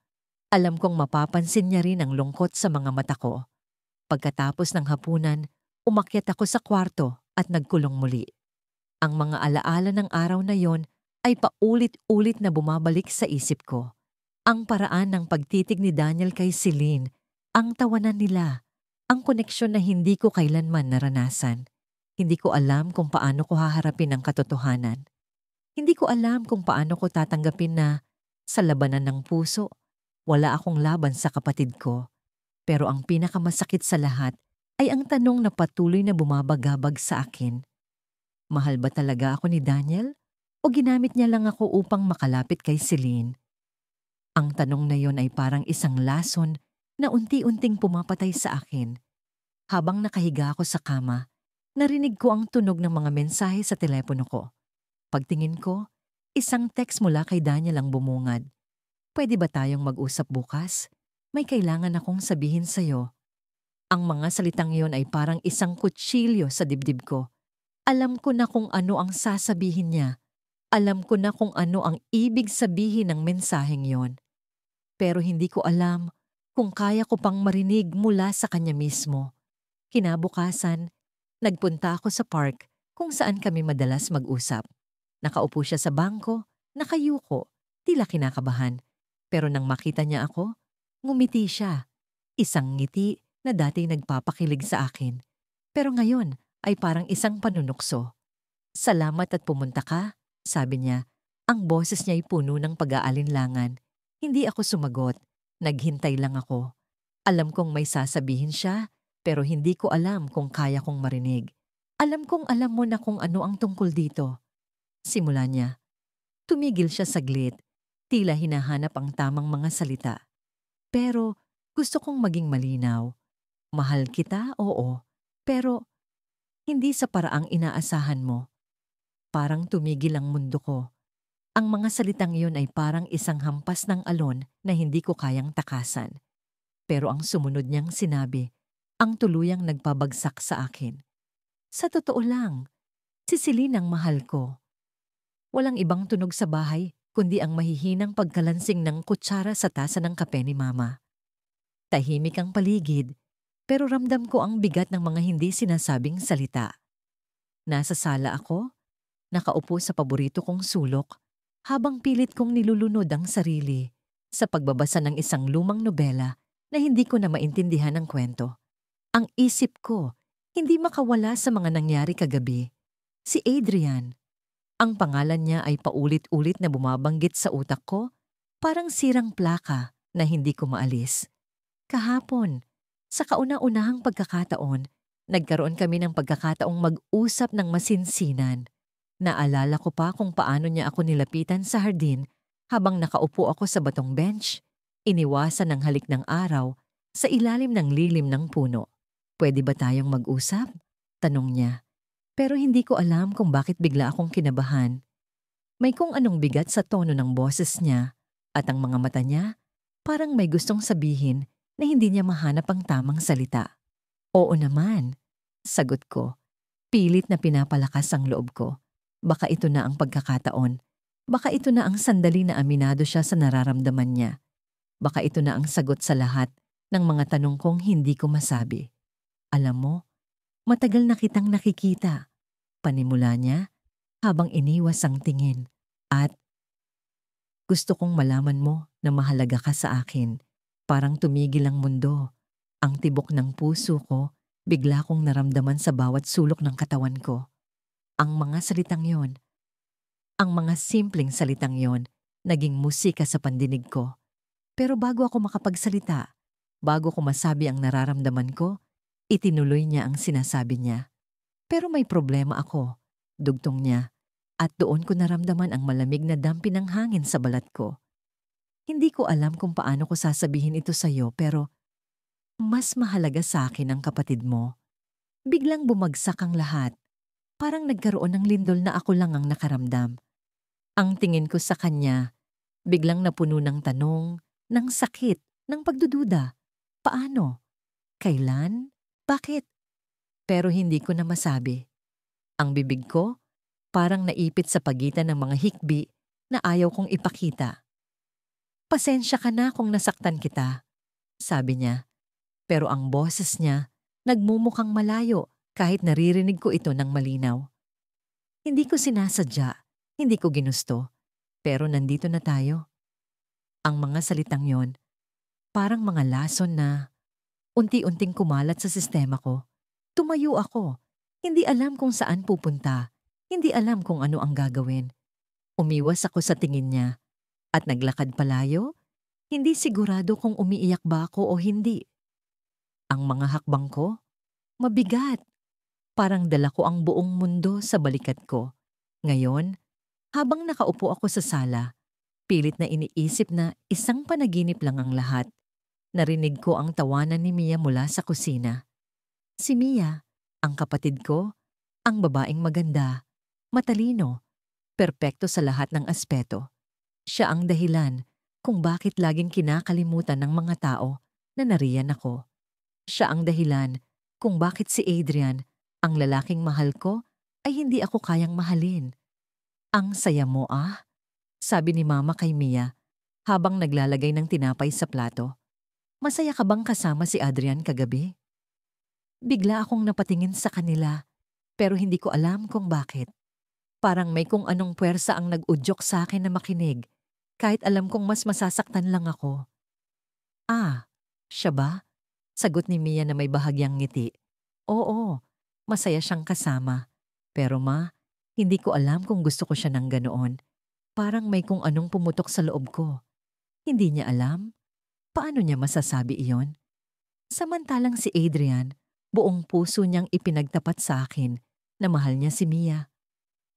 Alam kong mapapansin niya rin ang lungkot sa mga mata ko. Pagkatapos ng hapunan, umakyat ako sa kwarto at nagkulong muli. Ang mga alaala ng araw na yon ay paulit-ulit na bumabalik sa isip ko. Ang paraan ng pagtitig ni Daniel kay Celine, ang tawanan nila, ang koneksyon na hindi ko kailanman naranasan. Hindi ko alam kung paano ko haharapin ang katotohanan. Hindi ko alam kung paano ko tatanggapin na sa labanan ng puso, wala akong laban sa kapatid ko. Pero ang pinakamasakit sa lahat ay ang tanong na patuloy na bumabagabag sa akin. Mahal ba talaga ako ni Daniel? O ginamit niya lang ako upang makalapit kay Celine? Ang tanong na yon ay parang isang lason na unti-unting pumapatay sa akin. Habang nakahiga ako sa kama, narinig ko ang tunog ng mga mensahe sa telepono ko. Pagtingin ko, isang text mula kay Daniel ang bumungad. Pwede ba tayong mag-usap bukas? May kailangan akong sabihin sa'yo. Ang mga salitang yon ay parang isang kutsilyo sa dibdib ko. Alam ko na kung ano ang sasabihin niya. Alam ko na kung ano ang ibig sabihin ng mensaheng yon. Pero hindi ko alam kung kaya ko pang marinig mula sa kanya mismo. Kinabukasan, nagpunta ako sa park kung saan kami madalas mag-usap. Nakaupo siya sa bangko, nakayuko, tila kinakabahan. Pero nang makita niya ako, ngumiti siya. Isang ngiti na dati nagpapakilig sa akin. Pero ngayon ay parang isang panunukso. Salamat at pumunta ka, sabi niya. Ang boses niya ay puno ng pag-aalinlangan. Hindi ako sumagot. Naghintay lang ako. Alam kong may sasabihin siya, pero hindi ko alam kung kaya kong marinig. Alam kong alam mo na kung ano ang tungkol dito. Simula niya. Tumigil siya saglit. Tila hinahanap ang tamang mga salita. Pero gusto kong maging malinaw. Mahal kita, oo. Pero hindi sa paraang inaasahan mo. Parang tumigil ang mundo ko. Ang mga salitang iyon ay parang isang hampas ng alon na hindi ko kayang takasan. Pero ang sumunod niyang sinabi, ang tuluyang nagpabagsak sa akin. Sa totoo lang, si Celine ang mahal ko. Walang ibang tunog sa bahay kundi ang mahihinang pagkalansing ng kutsara sa tasa ng kape ni Mama. Tahimik ang paligid, pero ramdam ko ang bigat ng mga hindi sinasabing salita. Nasa sala ako, nakaupo sa paborito kong sulok, habang pilit kong nilulunod ang sarili sa pagbabasa ng isang lumang nobela na hindi ko na maintindihan ang kwento. Ang isip ko, hindi makawala sa mga nangyari kagabi. Si Adrian. Ang pangalan niya ay paulit-ulit na bumabanggit sa utak ko, parang sirang plaka na hindi ko maalis. Kahapon, sa kauna-unahang pagkakataon, nagkaroon kami ng pagkakataong mag-usap ng masinsinan. Naalala ko pa kung paano niya ako nilapitan sa hardin habang nakaupo ako sa batong bench, iniwasan ng halik ng araw sa ilalim ng lilim ng puno. Pwede ba tayong mag-usap? Tanong niya. Pero hindi ko alam kung bakit bigla akong kinabahan. May kung anong bigat sa tono ng boses niya at ang mga mata niya parang may gustong sabihin na hindi niya mahanap ang tamang salita. Oo naman, sagot ko. Pilit na pinapalakas ang loob ko. Baka ito na ang pagkakataon. Baka ito na ang sandali na aminado siya sa nararamdaman niya. Baka ito na ang sagot sa lahat ng mga tanong kong hindi ko masabi. Alam mo, matagal na kitang nakikita. Panimula niya habang iniwas ang tingin. At gusto kong malaman mo na mahalaga ka sa akin. Parang tumigil ang mundo. Ang tibok ng puso ko, bigla kong naramdaman sa bawat sulok ng katawan ko. Ang mga salitang yon, ang mga simpleng salitang yon, naging musika sa pandinig ko. Pero bago ako makapagsalita, bago ko masabi ang nararamdaman ko, itinuloy niya ang sinasabi niya. Pero may problema ako, dugtong niya, at doon ko naramdaman ang malamig na dampi ng hangin sa balat ko. Hindi ko alam kung paano ko sasabihin ito sa'yo pero mas mahalaga sa akin ang kapatid mo. Biglang bumagsak ang lahat. Parang nagkaroon ng lindol na ako lang ang nakaramdam. Ang tingin ko sa kanya, biglang napuno ng tanong, ng sakit, ng pagdududa. Paano? Kailan? Bakit? Pero hindi ko na masabi. Ang bibig ko, parang naipit sa pagitan ng mga hikbi na ayaw kong ipakita. Pasensya ka na kung nasaktan kita, sabi niya. Pero ang boses niya, nagmumukhang malayo kahit naririnig ko ito ng malinaw. Hindi ko sinasadya, hindi ko ginusto, pero nandito na tayo. Ang mga salitang yon, parang mga lason na unti-unting kumalat sa sistema ko. Tumayo ako, hindi alam kung saan pupunta, hindi alam kung ano ang gagawin. Umiwas ako sa tingin niya at naglakad palayo, hindi sigurado kung umiiyak ba ako o hindi. Ang mga hakbang ko, mabigat. Parang dala ko ang buong mundo sa balikat ko. Ngayon, habang nakaupo ako sa sala, pilit na iniisip na isang panaginip lang ang lahat. Narinig ko ang tawanan ni Mia mula sa kusina. Si Mia, ang kapatid ko, ang babaeng maganda, matalino, perpekto sa lahat ng aspeto. Siya ang dahilan kung bakit laging kinakalimutan ng mga tao na nariyan ako. Siya ang dahilan kung bakit si Adrian, ang lalaking mahal ko, ay hindi ako kayang mahalin. Ang saya mo sabi ni Mama kay Mia habang naglalagay ng tinapay sa plato. Masaya ka bang kasama si Adrian kagabi? Bigla akong napatingin sa kanila pero hindi ko alam kung bakit. Parang may kung anong puwersa ang nag-udyok sa akin na makinig kahit alam kong mas masasaktan lang ako. Siya ba? Sagot ni Mia na may bahagyang ngiti. Oo, masaya siyang kasama. Pero ma, hindi ko alam kung gusto ko siya ng ganoon. Parang may kung anong pumutok sa loob ko. Hindi niya alam? Paano niya masasabi iyon? Samantalang si Adrian, buong puso niyang ipinagtapat sa akin na mahal niya si Mia.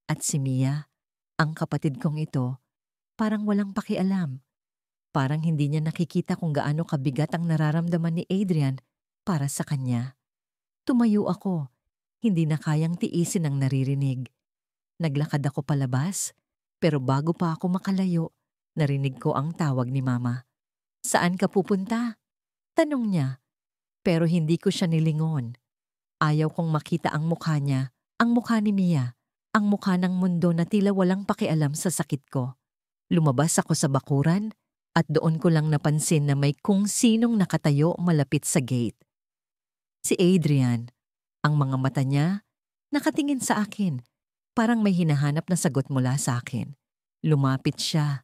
At si Mia, ang kapatid kong ito, parang walang pakialam. Parang hindi niya nakikita kung gaano kabigat ang nararamdaman ni Adrian para sa kanya. Tumayo ako, hindi na kayang tiisin ang naririnig. Naglakad ako palabas, pero bago pa ako makalayo, narinig ko ang tawag ni Mama. Saan ka pupunta? Tanong niya, pero hindi ko siya nilingon. Ayaw kong makita ang mukha niya, ang mukha ni Mia, ang mukha ng mundo na tila walang pakialam sa sakit ko. Lumabas ako sa bakuran at doon ko lang napansin na may kung sinong nakatayo malapit sa gate. Si Adrian, ang mga mata niya, nakatingin sa akin, parang may hinahanap na sagot mula sa akin. Lumapit siya,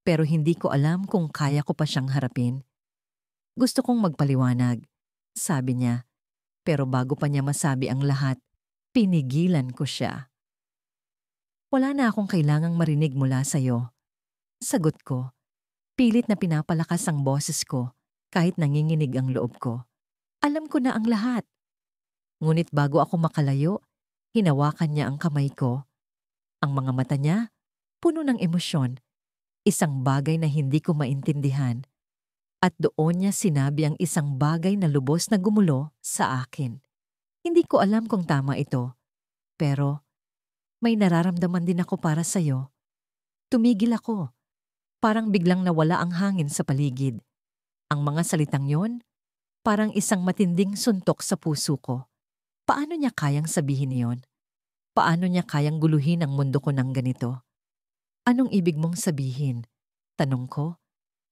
pero hindi ko alam kung kaya ko pa siyang harapin. Gusto kong magpaliwanag, sabi niya, pero bago pa niya masabi ang lahat, pinigilan ko siya. Wala na akong kailangang marinig mula sa'yo. Sagot ko, pilit na pinapalakas ang boses ko kahit nanginginig ang loob ko. Alam ko na ang lahat. Ngunit bago ako makalayo, hinawakan niya ang kamay ko. Ang mga mata niya, puno ng emosyon, isang bagay na hindi ko maintindihan. At doon niya sinabi ang isang bagay na lubos na gumulo sa akin. Hindi ko alam kung tama ito, pero may nararamdaman din ako para sa'yo. Tumigil ako. Parang biglang nawala ang hangin sa paligid. Ang mga salitang yon, parang isang matinding suntok sa puso ko. Paano niya kayang sabihin yon? Paano niya kayang guluhin ang mundo ko ng ganito? Anong ibig mong sabihin? Tanong ko.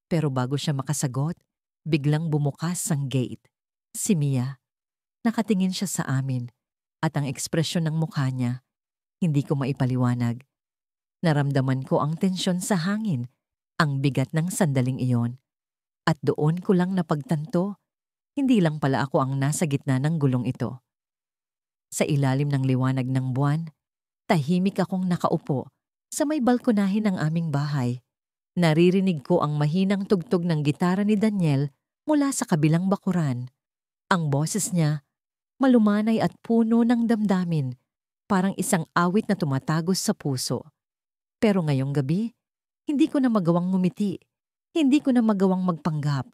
Pero bago siya makasagot, biglang bumukas ang gate. Si Mia. Nakatingin siya sa amin at ang ekspresyon ng mukha niya, hindi ko maipaliwanag. Naramdaman ko ang tensyon sa hangin, ang bigat ng sandaling iyon. At doon ko lang napagtanto, hindi lang pala ako ang nasa gitna ng gulong ito. Sa ilalim ng liwanag ng buwan, tahimik akong nakaupo sa may balkonahe ng aming bahay. Naririnig ko ang mahinang tugtog ng gitara ni Daniel mula sa kabilang bakuran. Ang boses niya, malumanay at puno ng damdamin, parang isang awit na tumatagos sa puso. Pero ngayong gabi, hindi ko na magawang ngumiti. Hindi ko na magawang magpanggap.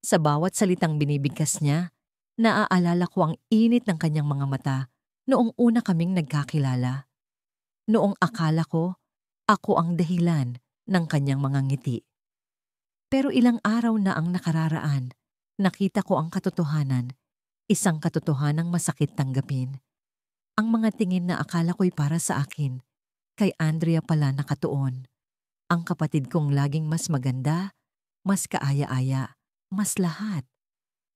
Sa bawat salitang binibigkas niya, naaalala ko ang init ng kanyang mga mata noong una kaming nagkakilala. Noong akala ko, ako ang dahilan ng kanyang mga ngiti. Pero ilang araw na ang nakararaan, nakita ko ang katotohanan, isang katotohanang masakit tanggapin. Ang mga tingin na akala ko'y para sa akin, kay Andrea pala nakatuon. Ang kapatid kong laging mas maganda, mas kaaya-aya, mas lahat.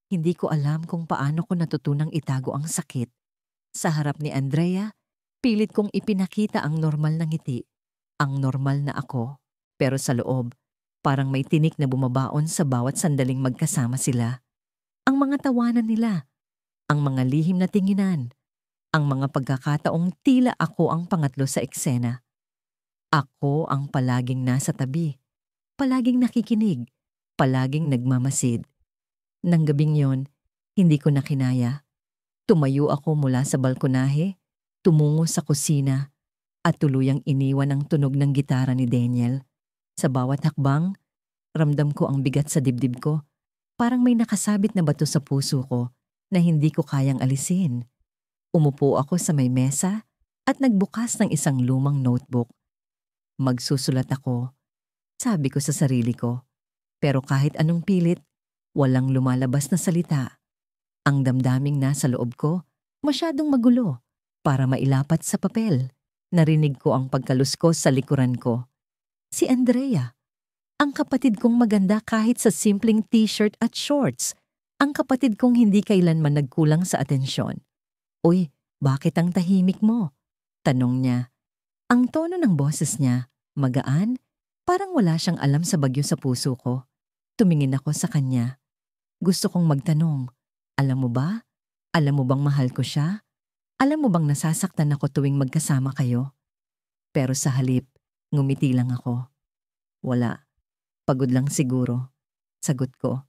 Hindi ko alam kung paano ko natutunang itago ang sakit. Sa harap ni Andrea, pilit kong ipinakita ang normal na ngiti, ang normal na ako. Pero sa loob, parang may tinik na bumabaon sa bawat sandaling magkasama sila. Ang mga tawanan nila, ang mga lihim na tinginan, ang mga pagkakataong tila ako ang pangatlo sa eksena. Ako ang palaging nasa tabi, palaging nakikinig, palaging nagmamasid. Nang gabing yon, hindi ko na kinaya. Tumayo ako mula sa balkonahe, tumungo sa kusina, at tuluyang iniwan ang tunog ng gitara ni Daniel. Sa bawat hakbang, ramdam ko ang bigat sa dibdib ko. Parang may nakasabit na bato sa puso ko na hindi ko kayang alisin. Umupo ako sa may mesa at nagbukas ng isang lumang notebook. Magsusulat ako, sabi ko sa sarili ko. Pero kahit anong pilit, walang lumalabas na salita. Ang damdaming nasa loob ko, masyadong magulo para mailapat sa papel. Narinig ko ang pagkaluskos sa likuran ko. Si Andrea, ang kapatid kong maganda kahit sa simpleng t-shirt at shorts. Ang kapatid kong hindi kailanman nagkulang sa atensyon. "Uy, bakit ang tahimik mo?" tanong niya. Ang tono ng boses niya, magaan, parang wala siyang alam sa bagyo sa puso ko. Tumingin ako sa kanya. Gusto kong magtanong, alam mo ba? Alam mo bang mahal ko siya? Alam mo bang nasasaktan ako tuwing magkasama kayo? Pero sa halip, ngumiti lang ako. Wala. Pagod lang siguro. Sagot ko.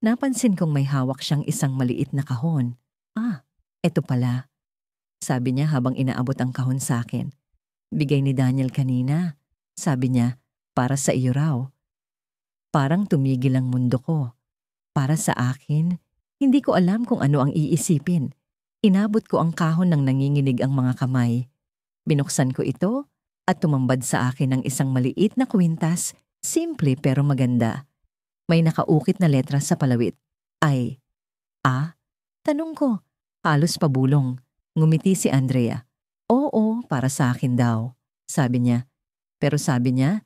Napansin kong may hawak siyang isang maliit na kahon. Eto pala. Sabi niya habang inaabot ang kahon sa akin. Bigay ni Daniel kanina. Sabi niya, para sa iyo raw. Parang tumigil ang mundo ko. Para sa akin, hindi ko alam kung ano ang iisipin. Inabot ko ang kahon ng nanginginig ang mga kamay. Binuksan ko ito at tumambad sa akin ang isang maliit na kwintas, simple pero maganda. May nakaukit na letra sa palawit. Ay, tanong ko, halos pabulong. Ngumiti si Andrea. Oo, para sa akin daw, sabi niya. Pero sabi niya,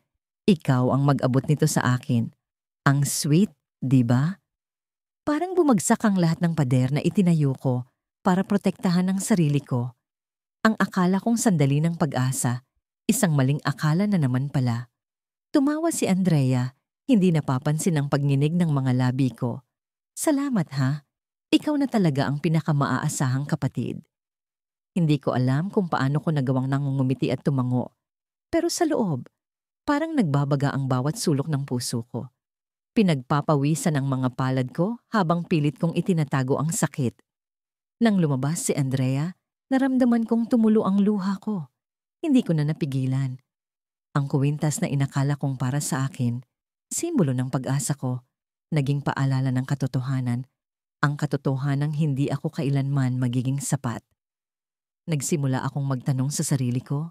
ikaw ang mag-abot nito sa akin. Ang sweet, di ba? Parang bumagsak ang lahat ng pader na itinayo ko para protektahan ang sarili ko. Ang akala kong sandali ng pag-asa, isang maling akala na naman pala. Tumawa si Andrea, hindi napapansin ang pagninig ng mga labi ko. Salamat ha, ikaw na talaga ang pinakamaasahang kapatid. Hindi ko alam kung paano ko nagawang nangungumiti at tumango. Pero sa loob, parang nagbabaga ang bawat sulok ng puso ko. Pinagpapawisan ang mga palad ko habang pilit kong itinatago ang sakit. Nang lumabas si Andrea, naramdaman kong tumulo ang luha ko. Hindi ko na napigilan. Ang kwintas na inakala kong para sa akin, simbolo ng pag-asa ko, naging paalala ng katotohanan, ang katotohanang hindi ako kailanman magiging sapat. Nagsimula akong magtanong sa sarili ko,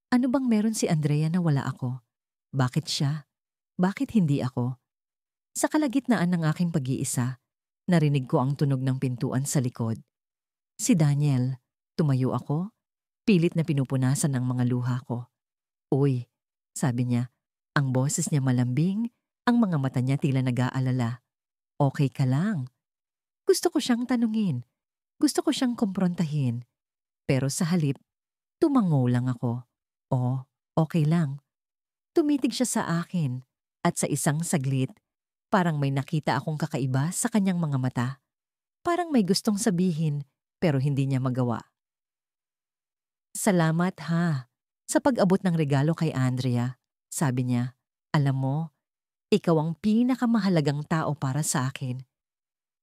ano bang meron si Andrea na wala ako? Bakit siya? Bakit hindi ako? Sa kalagitnaan ng aking pag-iisa, narinig ko ang tunog ng pintuan sa likod. Si Daniel. Tumayo ako, pilit na pinupunasan ang mga luha ko. Uy, sabi niya, ang boses niya malambing, ang mga mata niya tila nag-aalala. Okay ka lang? Gusto ko siyang tanungin. Gusto ko siyang kumprontahin. Pero sa halip, tumango lang ako. Oh, okay lang. Tumitig siya sa akin at sa isang saglit, parang may nakita akong kakaiba sa kanyang mga mata. Parang may gustong sabihin pero hindi niya magawa. Salamat ha, sa pag-abot ng regalo kay Andrea. Sabi niya, alam mo, ikaw ang pinakamahalagang tao para sa akin.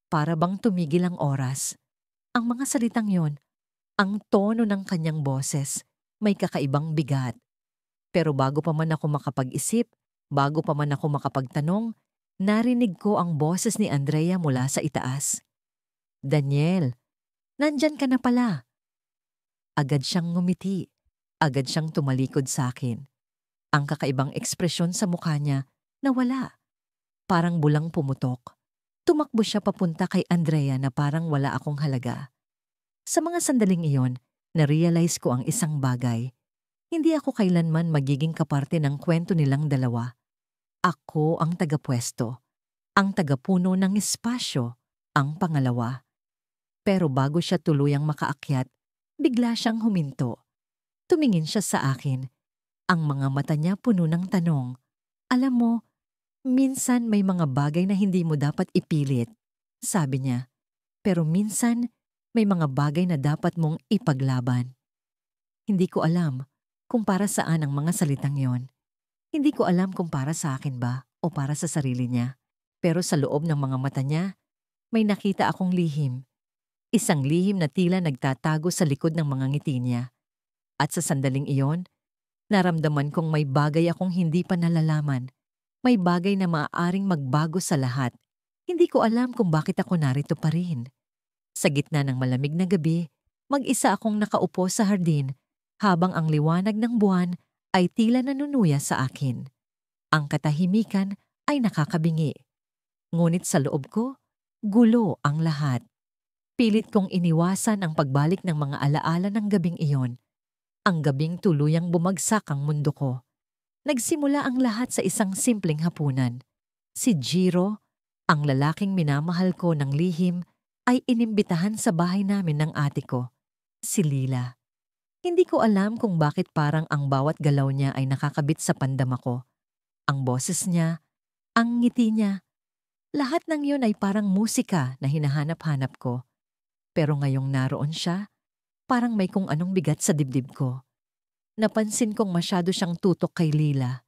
Para bang tumigil ang oras. Ang mga salitang yon, ang tono ng kanyang boses, may kakaibang bigat. Pero bago pa man ako makapag-isip, bago pa man ako makapagtanong, narinig ko ang boses ni Andrea mula sa itaas. Daniel, nandyan ka na pala. Agad siyang ngumiti. Agad siyang tumalikod sa akin. Ang kakaibang ekspresyon sa mukha niya nawala. Parang bulang pumutok. Tumakbo siya papunta kay Andrea na parang wala akong halaga. Sa mga sandaling iyon, na-realize ko ang isang bagay. Hindi ako kailanman magiging kaparte ng kwento nilang dalawa. Ako ang tagapwesto, ang tagapuno ng espasyo, ang pangalawa. Pero bago siya tuluyang makaakyat, bigla siyang huminto. Tumingin siya sa akin. Ang mga mata niya puno ng tanong. Alam mo, minsan may mga bagay na hindi mo dapat ipilit, sabi niya. Pero minsan, may mga bagay na dapat mong ipaglaban. Hindi ko alam kung para saan ang mga salitang yon. Hindi ko alam kung para sa akin ba o para sa sarili niya. Pero sa loob ng mga mata niya, may nakita akong lihim. Isang lihim na tila nagtatago sa likod ng mga ngiti niya. At sa sandaling iyon, naramdaman kong may bagay akong hindi pa nalalaman. May bagay na maaaring magbago sa lahat. Hindi ko alam kung bakit ako narito pa rin. Sa gitna ng malamig na gabi, mag-isa akong nakaupo sa hardin habang ang liwanag ng buwan ay tila nanunuya sa akin. Ang katahimikan ay nakakabingi. Ngunit sa loob ko, gulo ang lahat. Pilit kong iniwasan ang pagbalik ng mga alaala ng gabing iyon. Ang gabing tuluyang bumagsak ang mundo ko. Nagsimula ang lahat sa isang simpleng hapunan. Si Jiro, ang lalaking minamahal ko ng lihim, ay inimbitahan sa bahay namin ng ate ko, si Lila. Hindi ko alam kung bakit parang ang bawat galaw niya ay nakakabit sa pandama ko. Ang boses niya, ang ngiti niya, lahat ng yun ay parang musika na hinahanap-hanap ko. Pero ngayong naroon siya, parang may kung anong bigat sa dibdib ko. Napansin kong masyado siyang tutok kay Lila.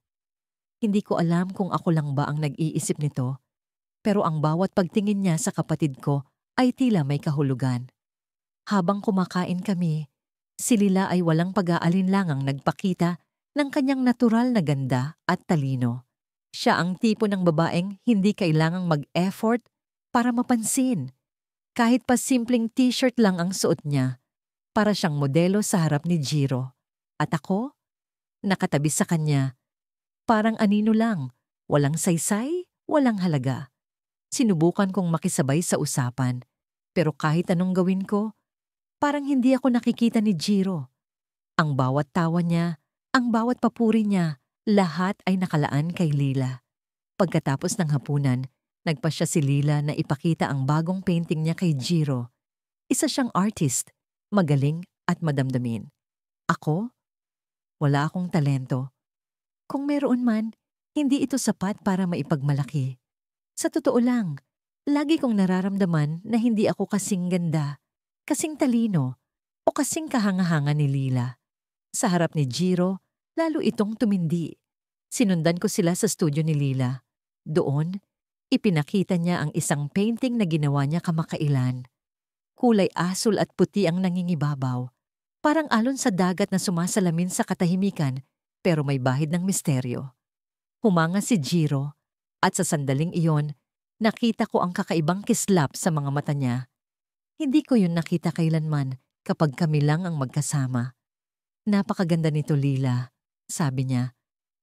Hindi ko alam kung ako lang ba ang nag-iisip nito, pero ang bawat pagtingin niya sa kapatid ko ay tila may kahulugan. Habang kumakain kami, si Lila ay walang pag-aalinlangang nagpakita ng kanyang natural na ganda at talino. Siya ang tipo ng babaeng hindi kailangang mag-effort para mapansin. Kahit pa simpleng t-shirt lang ang suot niya, para siyang modelo sa harap ni Jiro. At ako, nakatabi sa kanya, parang anino lang, walang saysay, walang halaga. Sinubukan kong makisabay sa usapan, pero kahit anong gawin ko, parang hindi ako nakikita ni Jiro. Ang bawat tawa niya, ang bawat papuri niya, lahat ay nakalaan kay Lila. Pagkatapos ng hapunan, nagpasya si Lila na ipakita ang bagong painting niya kay Jiro. Isa siyang artist, magaling at madamdamin. Ako? Wala akong talento. Kung meron man, hindi ito sapat para maipagmalaki. Sa totoo lang, lagi kong nararamdaman na hindi ako kasing ganda, kasing talino, o kasing kahanga-hanga ni Lila. Sa harap ni Jiro, lalo itong tumindi. Sinundan ko sila sa studio ni Lila. Doon, ipinakita niya ang isang painting na ginawa niya kamakailan. Kulay asul at puti ang nangingibabaw. Parang alon sa dagat na sumasalamin sa katahimikan pero may bahid ng misteryo. Humanga si Jiro at sa sandaling iyon, nakita ko ang kakaibang kislap sa mga mata niya. Hindi ko yun nakita kailanman kapag kami lang ang magkasama. Napakaganda nito, Lila, sabi niya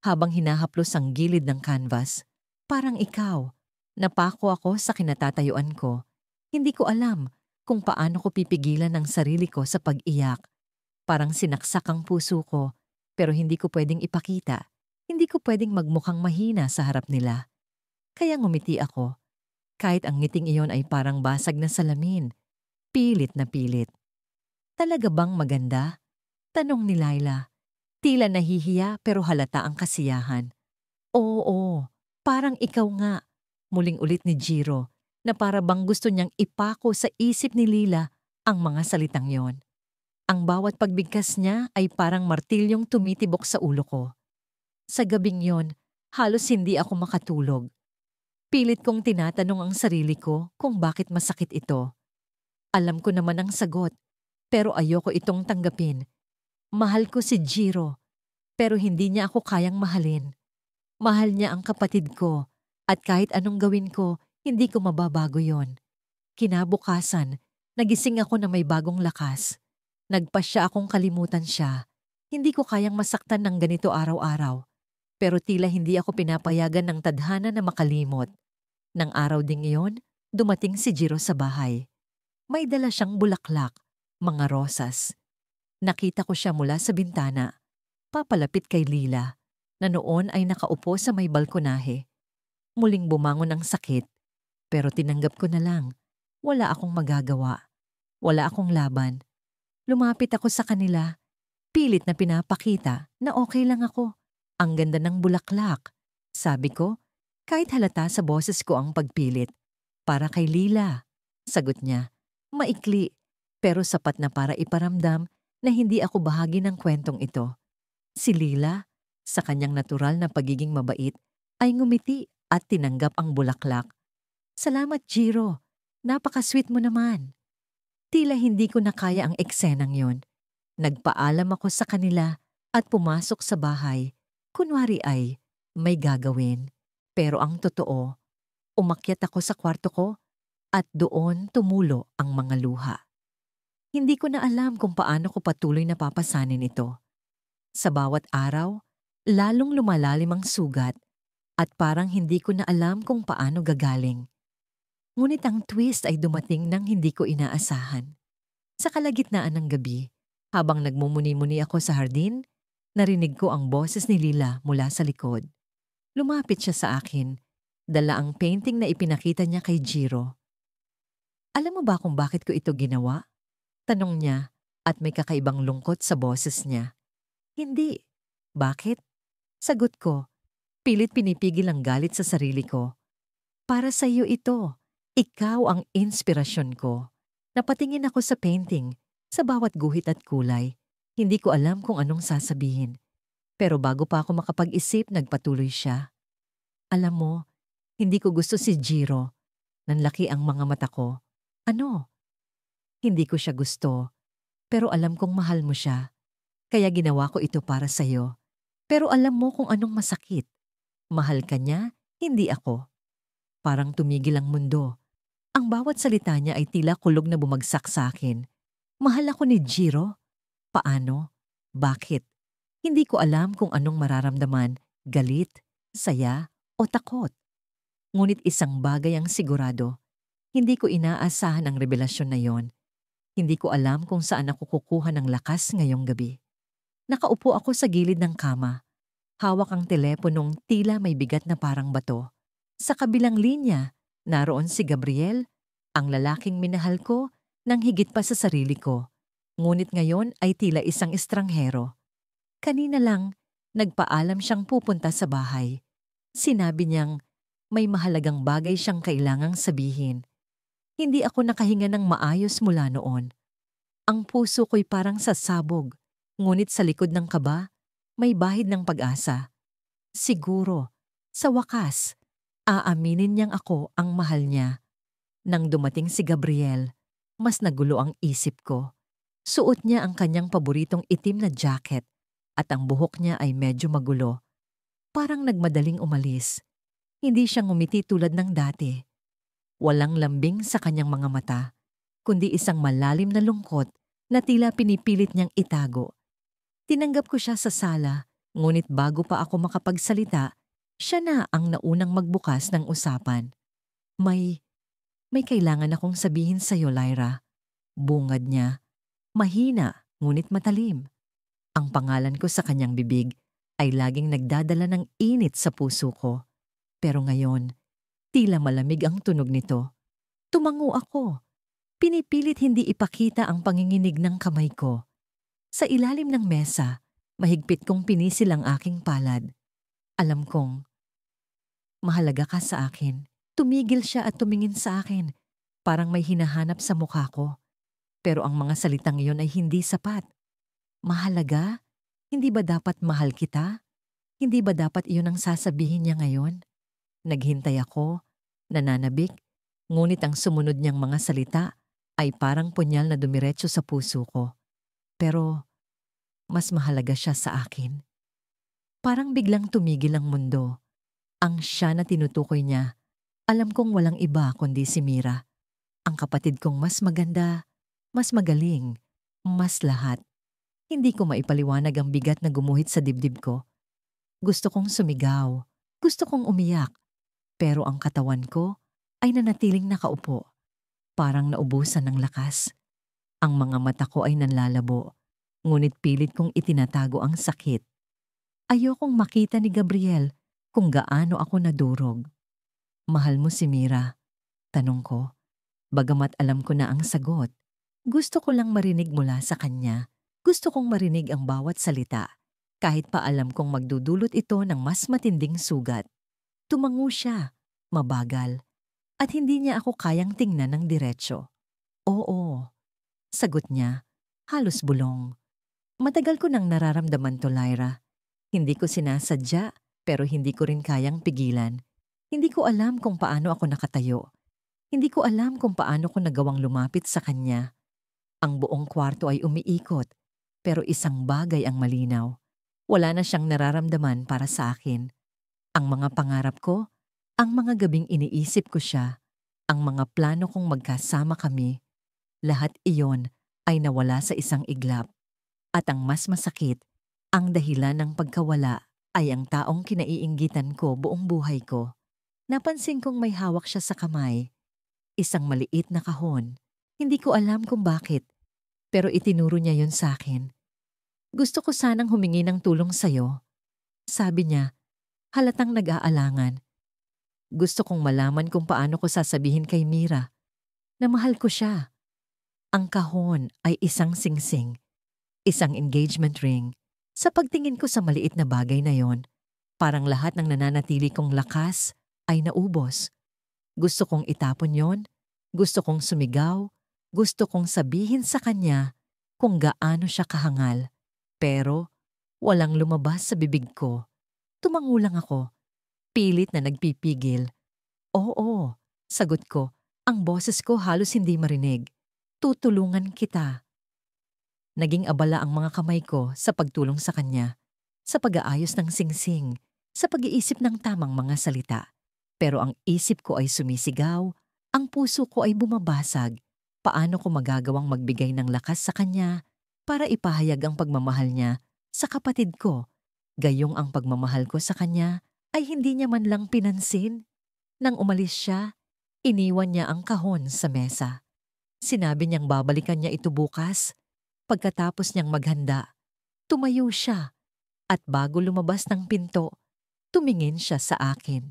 habang hinahaplos ang gilid ng canvas. Parang ikaw. Napako ako sa kinatatayuan ko. Hindi ko alam kung paano ko pipigilan ang sarili ko sa pag-iyak. Parang sinaksak ang puso ko, pero hindi ko pwedeng ipakita. Hindi ko pwedeng magmukhang mahina sa harap nila. Kaya ngumiti ako. Kahit ang ngiting iyon ay parang basag na salamin. Pilit na pilit. Talaga bang maganda? Tanong ni Laila. Tila nahihiya pero halata ang kasiyahan. Oo, parang ikaw nga. Muling ulit ni Jiro na para bang gusto niyang ipako sa isip ni Lila ang mga salitang yon. Ang bawat pagbigkas niya ay parang martilyong tumitibok sa ulo ko. Sa gabing yon, halos hindi ako makatulog. Pilit kong tinatanong ang sarili ko kung bakit masakit ito. Alam ko naman ang sagot, pero ayoko itong tanggapin. Mahal ko si Jiro, pero hindi niya ako kayang mahalin. Mahal niya ang kapatid ko, at kahit anong gawin ko, hindi ko mababago yon. Kinabukasan, nagising ako na may bagong lakas. Nagpasya akong kalimutan siya. Hindi ko kayang masaktan ng ganito araw-araw. Pero tila hindi ako pinapayagan ng tadhana na makalimot. Nang araw ding iyon, dumating si Jiro sa bahay. May dala siyang bulaklak, mga rosas. Nakita ko siya mula sa bintana, papalapit kay Lila, na noon ay nakaupo sa may balkonahe. Muling bumangon ang sakit, pero tinanggap ko na lang. Wala akong magagawa. Wala akong laban. Lumapit ako sa kanila, pilit na pinapakita na okay lang ako. Ang ganda ng bulaklak, sabi ko, kahit halata sa boses ko ang pagpilit. Para kay Lila, sagot niya. Maikli, pero sapat na para iparamdam na hindi ako bahagi ng kwentong ito. Si Lila, sa kanyang natural na pagiging mabait, ay ngumiti at tinanggap ang bulaklak. Salamat, Jiro. Napaka-sweet mo naman. Tila hindi ko na kaya ang eksenang yon. Nagpaalam ako sa kanila at pumasok sa bahay. Kunwari ay may gagawin. Pero ang totoo, umakyat ako sa kwarto ko at doon tumulo ang mga luha. Hindi ko na alam kung paano ko patuloy na papasanin ito. Sa bawat araw, lalong lumalalim ang sugat at parang hindi ko na alam kung paano gagaling. Ngunit ang twist ay dumating nang hindi ko inaasahan. Sa kalagitnaan ng gabi, habang nagmumuni-muni ako sa hardin, narinig ko ang boses ni Lila mula sa likod. Lumapit siya sa akin, dala ang painting na ipinakita niya kay Jiro. Alam mo ba kung bakit ko ito ginawa? Tanong niya at may kakaibang lungkot sa boses niya. Hindi. Bakit? Sagot ko, pilit pinipigil ang galit sa sarili ko. Para sa iyo ito. Ikaw ang inspirasyon ko. Napatingin ako sa painting, sa bawat guhit at kulay. Hindi ko alam kung anong sasabihin. Pero bago pa ako makapag-isip, nagpatuloy siya. Alam mo, hindi ko gusto si Jiro. Nanlaki ang mga mata ko. Ano? Hindi ko siya gusto. Pero alam kong mahal mo siya. Kaya ginawa ko ito para sa'yo. Pero alam mo kung anong masakit. Mahal ka niya, hindi ako. Parang tumigil ang mundo. Ang bawat salita niya ay tila kulog na bumagsak sa akin. Mahal ako ni Jiro? Paano? Bakit? Hindi ko alam kung anong mararamdaman, galit, saya, o takot. Ngunit isang bagay ang sigurado. Hindi ko inaasahan ang revelasyon na yon. Hindi ko alam kung saan ako kukuha ng lakas ngayong gabi. Nakaupo ako sa gilid ng kama. Hawak ang teleponong tila may bigat na parang bato. Sa kabilang linya, naroon si Gabriel, ang lalaking minahal ko nang higit pa sa sarili ko. Ngunit ngayon ay tila isang estranghero. Kanina lang, nagpaalam siyang pupunta sa bahay. Sinabi niyang may mahalagang bagay siyang kailangang sabihin. Hindi ako nakahinga ng maayos mula noon. Ang puso ko'y parang sasabog, ngunit sa likod ng kaba, may bahid ng pag-asa. Siguro, sa wakas, aaminin niyang ako ang mahal niya. Nang dumating si Gabriel, mas nagulo ang isip ko. Suot niya ang kanyang paboritong itim na jacket at ang buhok niya ay medyo magulo. Parang nagmadaling umalis. Hindi siya ngumiti tulad ng dati. Walang lambing sa kanyang mga mata, kundi isang malalim na lungkot na tila pinipilit niyang itago. Tinanggap ko siya sa sala, ngunit bago pa ako makapagsalita, siya na ang naunang magbukas ng usapan. May kailangan akong sabihin sa'yo, Lyra. Bungad niya. Mahina, ngunit matalim. Ang pangalan ko sa kanyang bibig ay laging nagdadala ng init sa puso ko. Pero ngayon, tila malamig ang tunog nito. Tumango ako. Pinipilit hindi ipakita ang panginginig ng kamay ko. Sa ilalim ng mesa, mahigpit kong pinisil ang aking palad. Alam kong, mahalaga ka sa akin. Tumigil siya at tumingin sa akin. Parang may hinahanap sa mukha ko. Pero ang mga salitang iyon ay hindi sapat. Mahalaga? Hindi ba dapat mahal kita? Hindi ba dapat iyon ang sasabihin niya ngayon? Naghintay ako, nananabik, ngunit ang sumunod niyang mga salita ay parang punyal na dumiretso sa puso ko. Pero mas mahalaga siya sa akin. Parang biglang tumigil ang mundo. Ang siya na tinutukoy niya, alam kong walang iba kundi si Mira. Ang kapatid kong mas maganda, mas magaling, mas lahat. Hindi ko maipaliwanag ang bigat na gumuhit sa dibdib ko. Gusto kong sumigaw, gusto kong umiyak, pero ang katawan ko ay nanatiling nakaupo. Parang naubusan ng lakas. Ang mga mata ko ay nanlalabo, ngunit pilit kong itinatago ang sakit. Ayokong makita ni Gabriel kung gaano ako nadurog. Mahal mo si Mira? Tanong ko. Bagamat alam ko na ang sagot, gusto ko lang marinig mula sa kanya. Gusto kong marinig ang bawat salita, kahit pa alam kong magdudulot ito ng mas matinding sugat. Tumango siya, mabagal, at hindi niya ako kayang tingnan ng diretsyo. Oo, sagot niya, halos bulong. Matagal ko nang nararamdaman to, Lyra. Hindi ko sinasadya, pero hindi ko rin kayang pigilan. Hindi ko alam kung paano ako nakatayo. Hindi ko alam kung paano ko nagawang lumapit sa kanya. Ang buong kwarto ay umiikot, pero isang bagay ang malinaw. Wala na siyang nararamdaman para sa akin. Ang mga pangarap ko, ang mga gabing iniisip ko siya, ang mga plano kong magkasama kami, lahat iyon ay nawala sa isang iglap. At ang mas masakit, ang dahilan ng pagkawala ay ang taong kinaiinggitan ko buong buhay ko. Napansin kong may hawak siya sa kamay. Isang maliit na kahon. Hindi ko alam kung bakit, pero itinuro niya yon sa akin. Gusto ko sanang humingi ng tulong sa'yo. Sabi niya, halatang nag-aalangan. Gusto kong malaman kung paano ko sasabihin kay Mira na mahal ko siya. Ang kahon ay isang singsing, isang engagement ring. Sa pagtingin ko sa maliit na bagay na yon, parang lahat ng nananatili kong lakas ay naubos. Gusto kong itapon yon, gusto kong sumigaw, gusto kong sabihin sa kanya kung gaano siya kahangal. Pero walang lumabas sa bibig ko. Tumango lang ako, pilit na nagpipigil. Oo, sagot ko, ang boses ko halos hindi marinig. Tutulungan kita. Naging abala ang mga kamay ko sa pagtulong sa kanya, sa pag-aayos ng singsing, sa pag-iisip ng tamang mga salita. Pero ang isip ko ay sumisigaw, ang puso ko ay bumabasag. Paano ko magagawang magbigay ng lakas sa kanya para ipahayag ang pagmamahal niya sa kapatid ko? Gayong ang pagmamahal ko sa kanya ay hindi niya man lang pinansin. Nang umalis siya, iniwan niya ang kahon sa mesa. Sinabi niyang babalikan niya ito bukas. Pagkatapos niyang maghanda, tumayo siya at bago lumabas ng pinto, tumingin siya sa akin.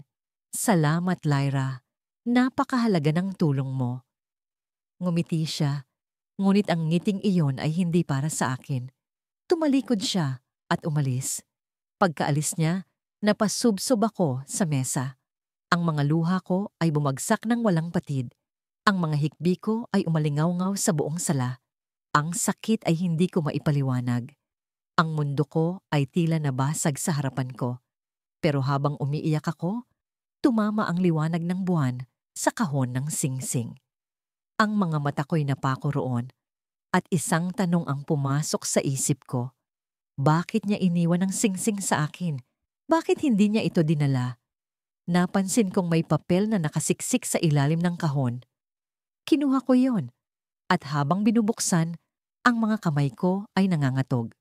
Salamat, Lyra. Napakahalaga ng tulong mo. Ngumiti siya, ngunit ang ngiting iyon ay hindi para sa akin. Tumalikod siya at umalis. Pagkaalis niya, napasubsob ako sa mesa. Ang mga luha ko ay bumagsak ng walang patid. Ang mga hikbi ko ay umalingaw-ngaw sa buong sala. Ang sakit ay hindi ko maipaliwanag. Ang mundo ko ay tila nabasag sa harapan ko. Pero habang umiiyak ako, tumama ang liwanag ng buwan sa kahon ng singsing. Ang mga mata ko'y napako roon at isang tanong ang pumasok sa isip ko. Bakit niya iniwan ang singsing sa akin? Bakit hindi niya ito dinala? Napansin kong may papel na nakasiksik sa ilalim ng kahon. Kinuha ko yon at habang binubuksan, Ang mga kamay ko ay nangangatog.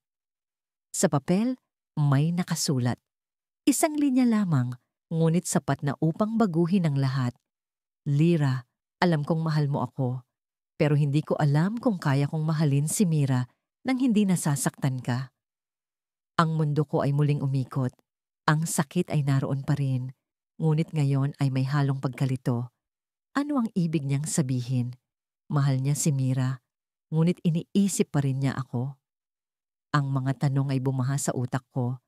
Sa papel, may nakasulat. Isang linya lamang, ngunit sapat na upang baguhin ang lahat. Lira, alam kong mahal mo ako, pero hindi ko alam kung kaya kong mahalin si Mira nang hindi nasasaktan ka. Ang mundo ko ay muling umikot. Ang sakit ay naroon pa rin, ngunit ngayon ay may halong pagkalito. Ano ang ibig niyang sabihin? Mahal niya si Mira, ngunit iniisip pa rin niya ako. Ang mga tanong ay bumaha sa utak ko,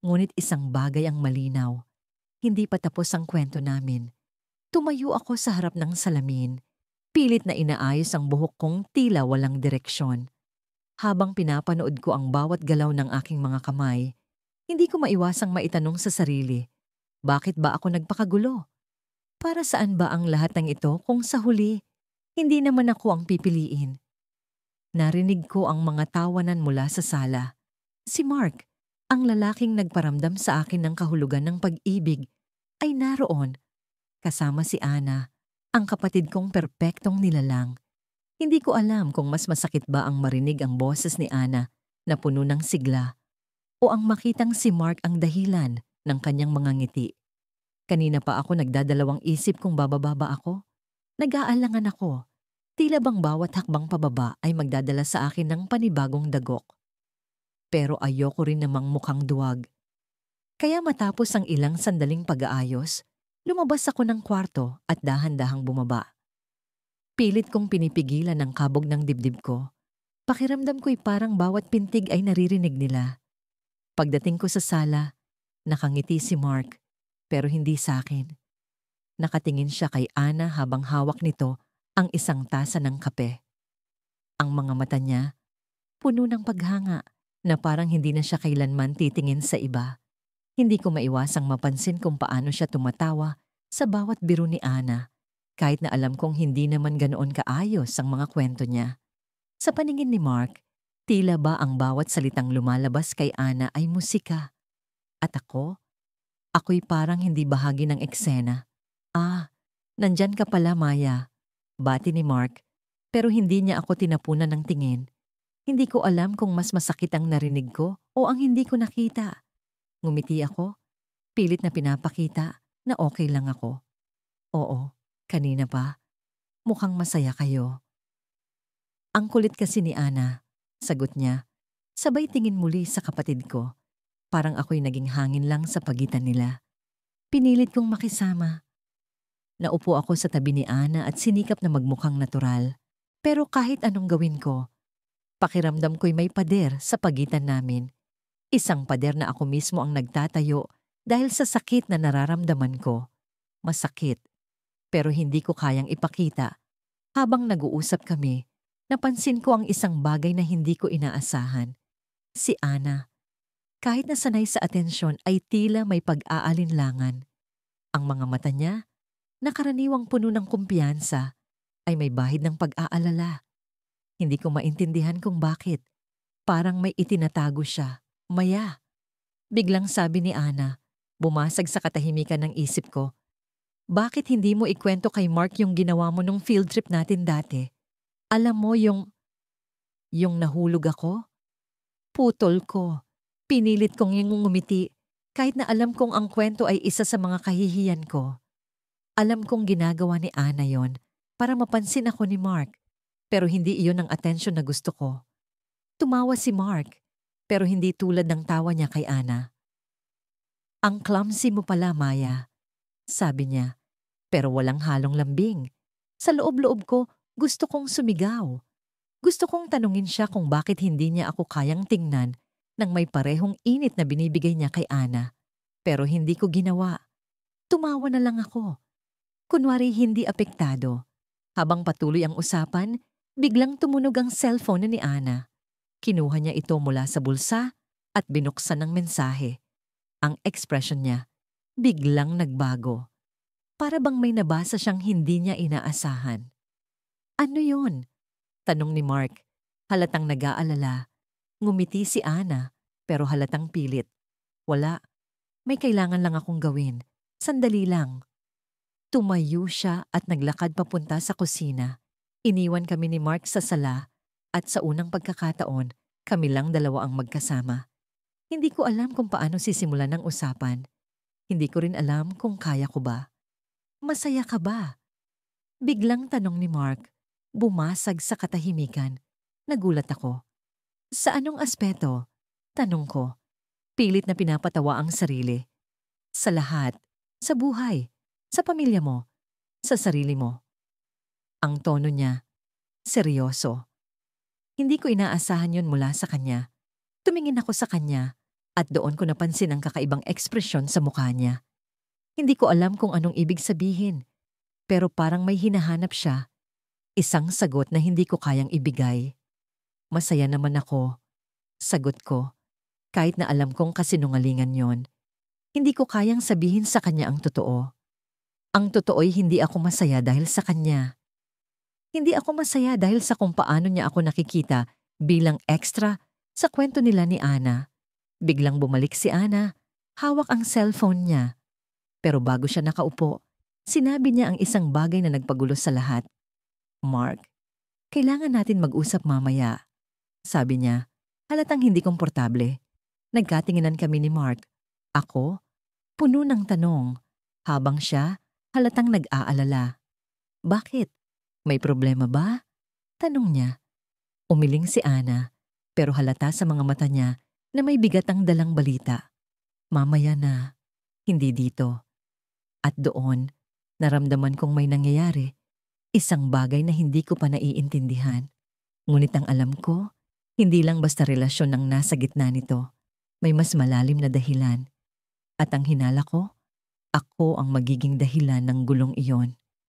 ngunit isang bagay ang malinaw. Hindi pa tapos ang kwento namin. Tumayo ako sa harap ng salamin. Pilit na inaayos ang buhok kong tila walang direksyon. Habang pinapanood ko ang bawat galaw ng aking mga kamay, hindi ko maiwasang maitanong sa sarili, bakit ba ako nagpakagulo? Para saan ba ang lahat ng ito kung sa huli, hindi naman ako ang pipiliin? Narinig ko ang mga tawanan mula sa sala. Si Mark, ang lalaking nagparamdam sa akin ng kahulugan ng pag-ibig, ay naroon. Kasama si Ana, ang kapatid kong perpektong nilalang. Hindi ko alam kung mas masakit ba ang marinig ang boses ni Ana na puno ng sigla o ang makitang si Mark ang dahilan ng kanyang mga ngiti. Kanina pa ako nagdadalawang isip kung bababa ba ako. Nag-aalangan ako. Tila bang bawat hakbang pababa ay magdadala sa akin ng panibagong dagok. Pero ayoko rin namang mukhang duwag. Kaya matapos ang ilang sandaling pag-aayos, lumabas ako ng kwarto at dahan-dahang bumaba. Pilit kong pinipigilan ang kabog ng dibdib ko. Pakiramdam ko'y parang bawat pintig ay naririnig nila. Pagdating ko sa sala, nakangiti si Mark, pero hindi sa akin. Nakatingin siya kay Ana habang hawak nito ang isang tasa ng kape. Ang mga mata niya, puno ng paghanga na parang hindi na siya kailanman titingin sa iba. Hindi ko maiwasang mapansin kung paano siya tumatawa sa bawat biro ni Ana. Kahit na alam kong hindi naman ganoon kaayos ang mga kwento niya. Sa paningin ni Mark, tila ba ang bawat salitang lumalabas kay Ana ay musika. At ako'y parang hindi bahagi ng eksena. Nandyan ka pala, Maya. Bati ni Mark, pero hindi niya ako tinapunan ng tingin. Hindi ko alam kung mas masakit ang narinig ko o ang hindi ko nakita. Ngumiti ako, pilit na pinapakita na okay lang ako. Oo. Kanina pa, mukhang masaya kayo. Ang kulit kasi ni Ana, sagot niya, sabay tingin muli sa kapatid ko. Parang ako'y naging hangin lang sa pagitan nila. Pinilit kong makisama. Naupo ako sa tabi ni Ana at sinikap na magmukhang natural. Pero kahit anong gawin ko, pakiramdam ko'y may pader sa pagitan namin. Isang pader na ako mismo ang nagtatayo dahil sa sakit na nararamdaman ko. Masakit. Pero hindi ko kayang ipakita. Habang nag-uusap kami, napansin ko ang isang bagay na hindi ko inaasahan. Si Ana. Kahit na sanay sa atensyon ay tila may pag-aalinlangan. Ang mga mata niya, na karaniwang puno ng kumpiyansa, ay may bahid ng pag-aalala. Hindi ko maintindihan kung bakit. Parang may itinatago siya. Maya. Biglang sabi ni Ana, bumasag sa katahimikan ng isip ko. Bakit hindi mo ikwento kay Mark yung ginawa mo nung field trip natin dati? Alam mo yung nahulog ako? Putol ko. Pinilit kong yung ngumiti kahit na alam kong ang kwento ay isa sa mga kahihiyan ko. Alam kong ginagawa ni Ana yon para mapansin ako ni Mark, pero hindi iyon ang atensyon na gusto ko. Tumawa si Mark, pero hindi tulad ng tawa niya kay Ana. Ang clumsy mo pala, Maya, sabi niya. Pero walang halong lambing. Sa loob-loob ko, gusto kong sumigaw. Gusto kong tanungin siya kung bakit hindi niya ako kayang tingnan nang may parehong init na binibigay niya kay Ana. Pero hindi ko ginawa. Tumawa na lang ako. Kunwari hindi apektado. Habang patuloy ang usapan, biglang tumunog ang cellphone ni Ana. Kinuha niya ito mula sa bulsa at binuksan ng mensahe. Ang ekspresyon niya, biglang nagbago. Para bang may nabasa siyang hindi niya inaasahan. Ano yon? Tanong ni Mark. Halatang nag-aalala. Ngumiti si Ana, pero halatang pilit. Wala. May kailangan lang akong gawin. Sandali lang. Tumayo siya at naglakad papunta sa kusina. Iniwan kami ni Mark sa sala. At sa unang pagkakataon, kami lang dalawa ang magkasama. Hindi ko alam kung paano sisimulan ng usapan. Hindi ko rin alam kung kaya ko ba. Masaya ka ba? Biglang tanong ni Mark. Bumasag sa katahimikan. Nagulat ako. Sa anong aspeto? Tanong ko. Pilit na pinapatawa ang sarili. Sa lahat. Sa buhay. Sa pamilya mo. Sa sarili mo. Ang tono niya, seryoso. Hindi ko inaasahan yun mula sa kanya. Tumingin ako sa kanya at doon ko napansin ang kakaibang ekspresyon sa mukha niya. Hindi ko alam kung anong ibig sabihin, pero parang may hinahanap siya. Isang sagot na hindi ko kayang ibigay. Masaya naman ako. Sagot ko. Kahit na alam kong kasinungalingan yon. Hindi ko kayang sabihin sa kanya ang totoo. Ang totoo'y hindi ako masaya dahil sa kanya. Hindi ako masaya dahil sa kung paano niya ako nakikita bilang extra sa kwento nila ni Ana. Biglang bumalik si Ana, hawak ang cellphone niya. Pero bago siya nakaupo, sinabi niya ang isang bagay na nagpagulo sa lahat. Mark, kailangan natin mag-usap mamaya. Sabi niya, halatang hindi komportable. Nagkatinginan kami ni Mark. Ako, puno ng tanong, habang siya halatang nag-aalala. Bakit? May problema ba? Tanong niya. Umiling si Ana, pero halata sa mga mata niya na may bigat ang dalang balita. Mamaya na, hindi dito. At doon, naramdaman kong may nangyayari. Isang bagay na hindi ko pa naiintindihan. Ngunit ang alam ko, hindi lang basta relasyon ang nasa gitna nito. May mas malalim na dahilan. At ang hinala ko, ako ang magiging dahilan ng gulong iyon.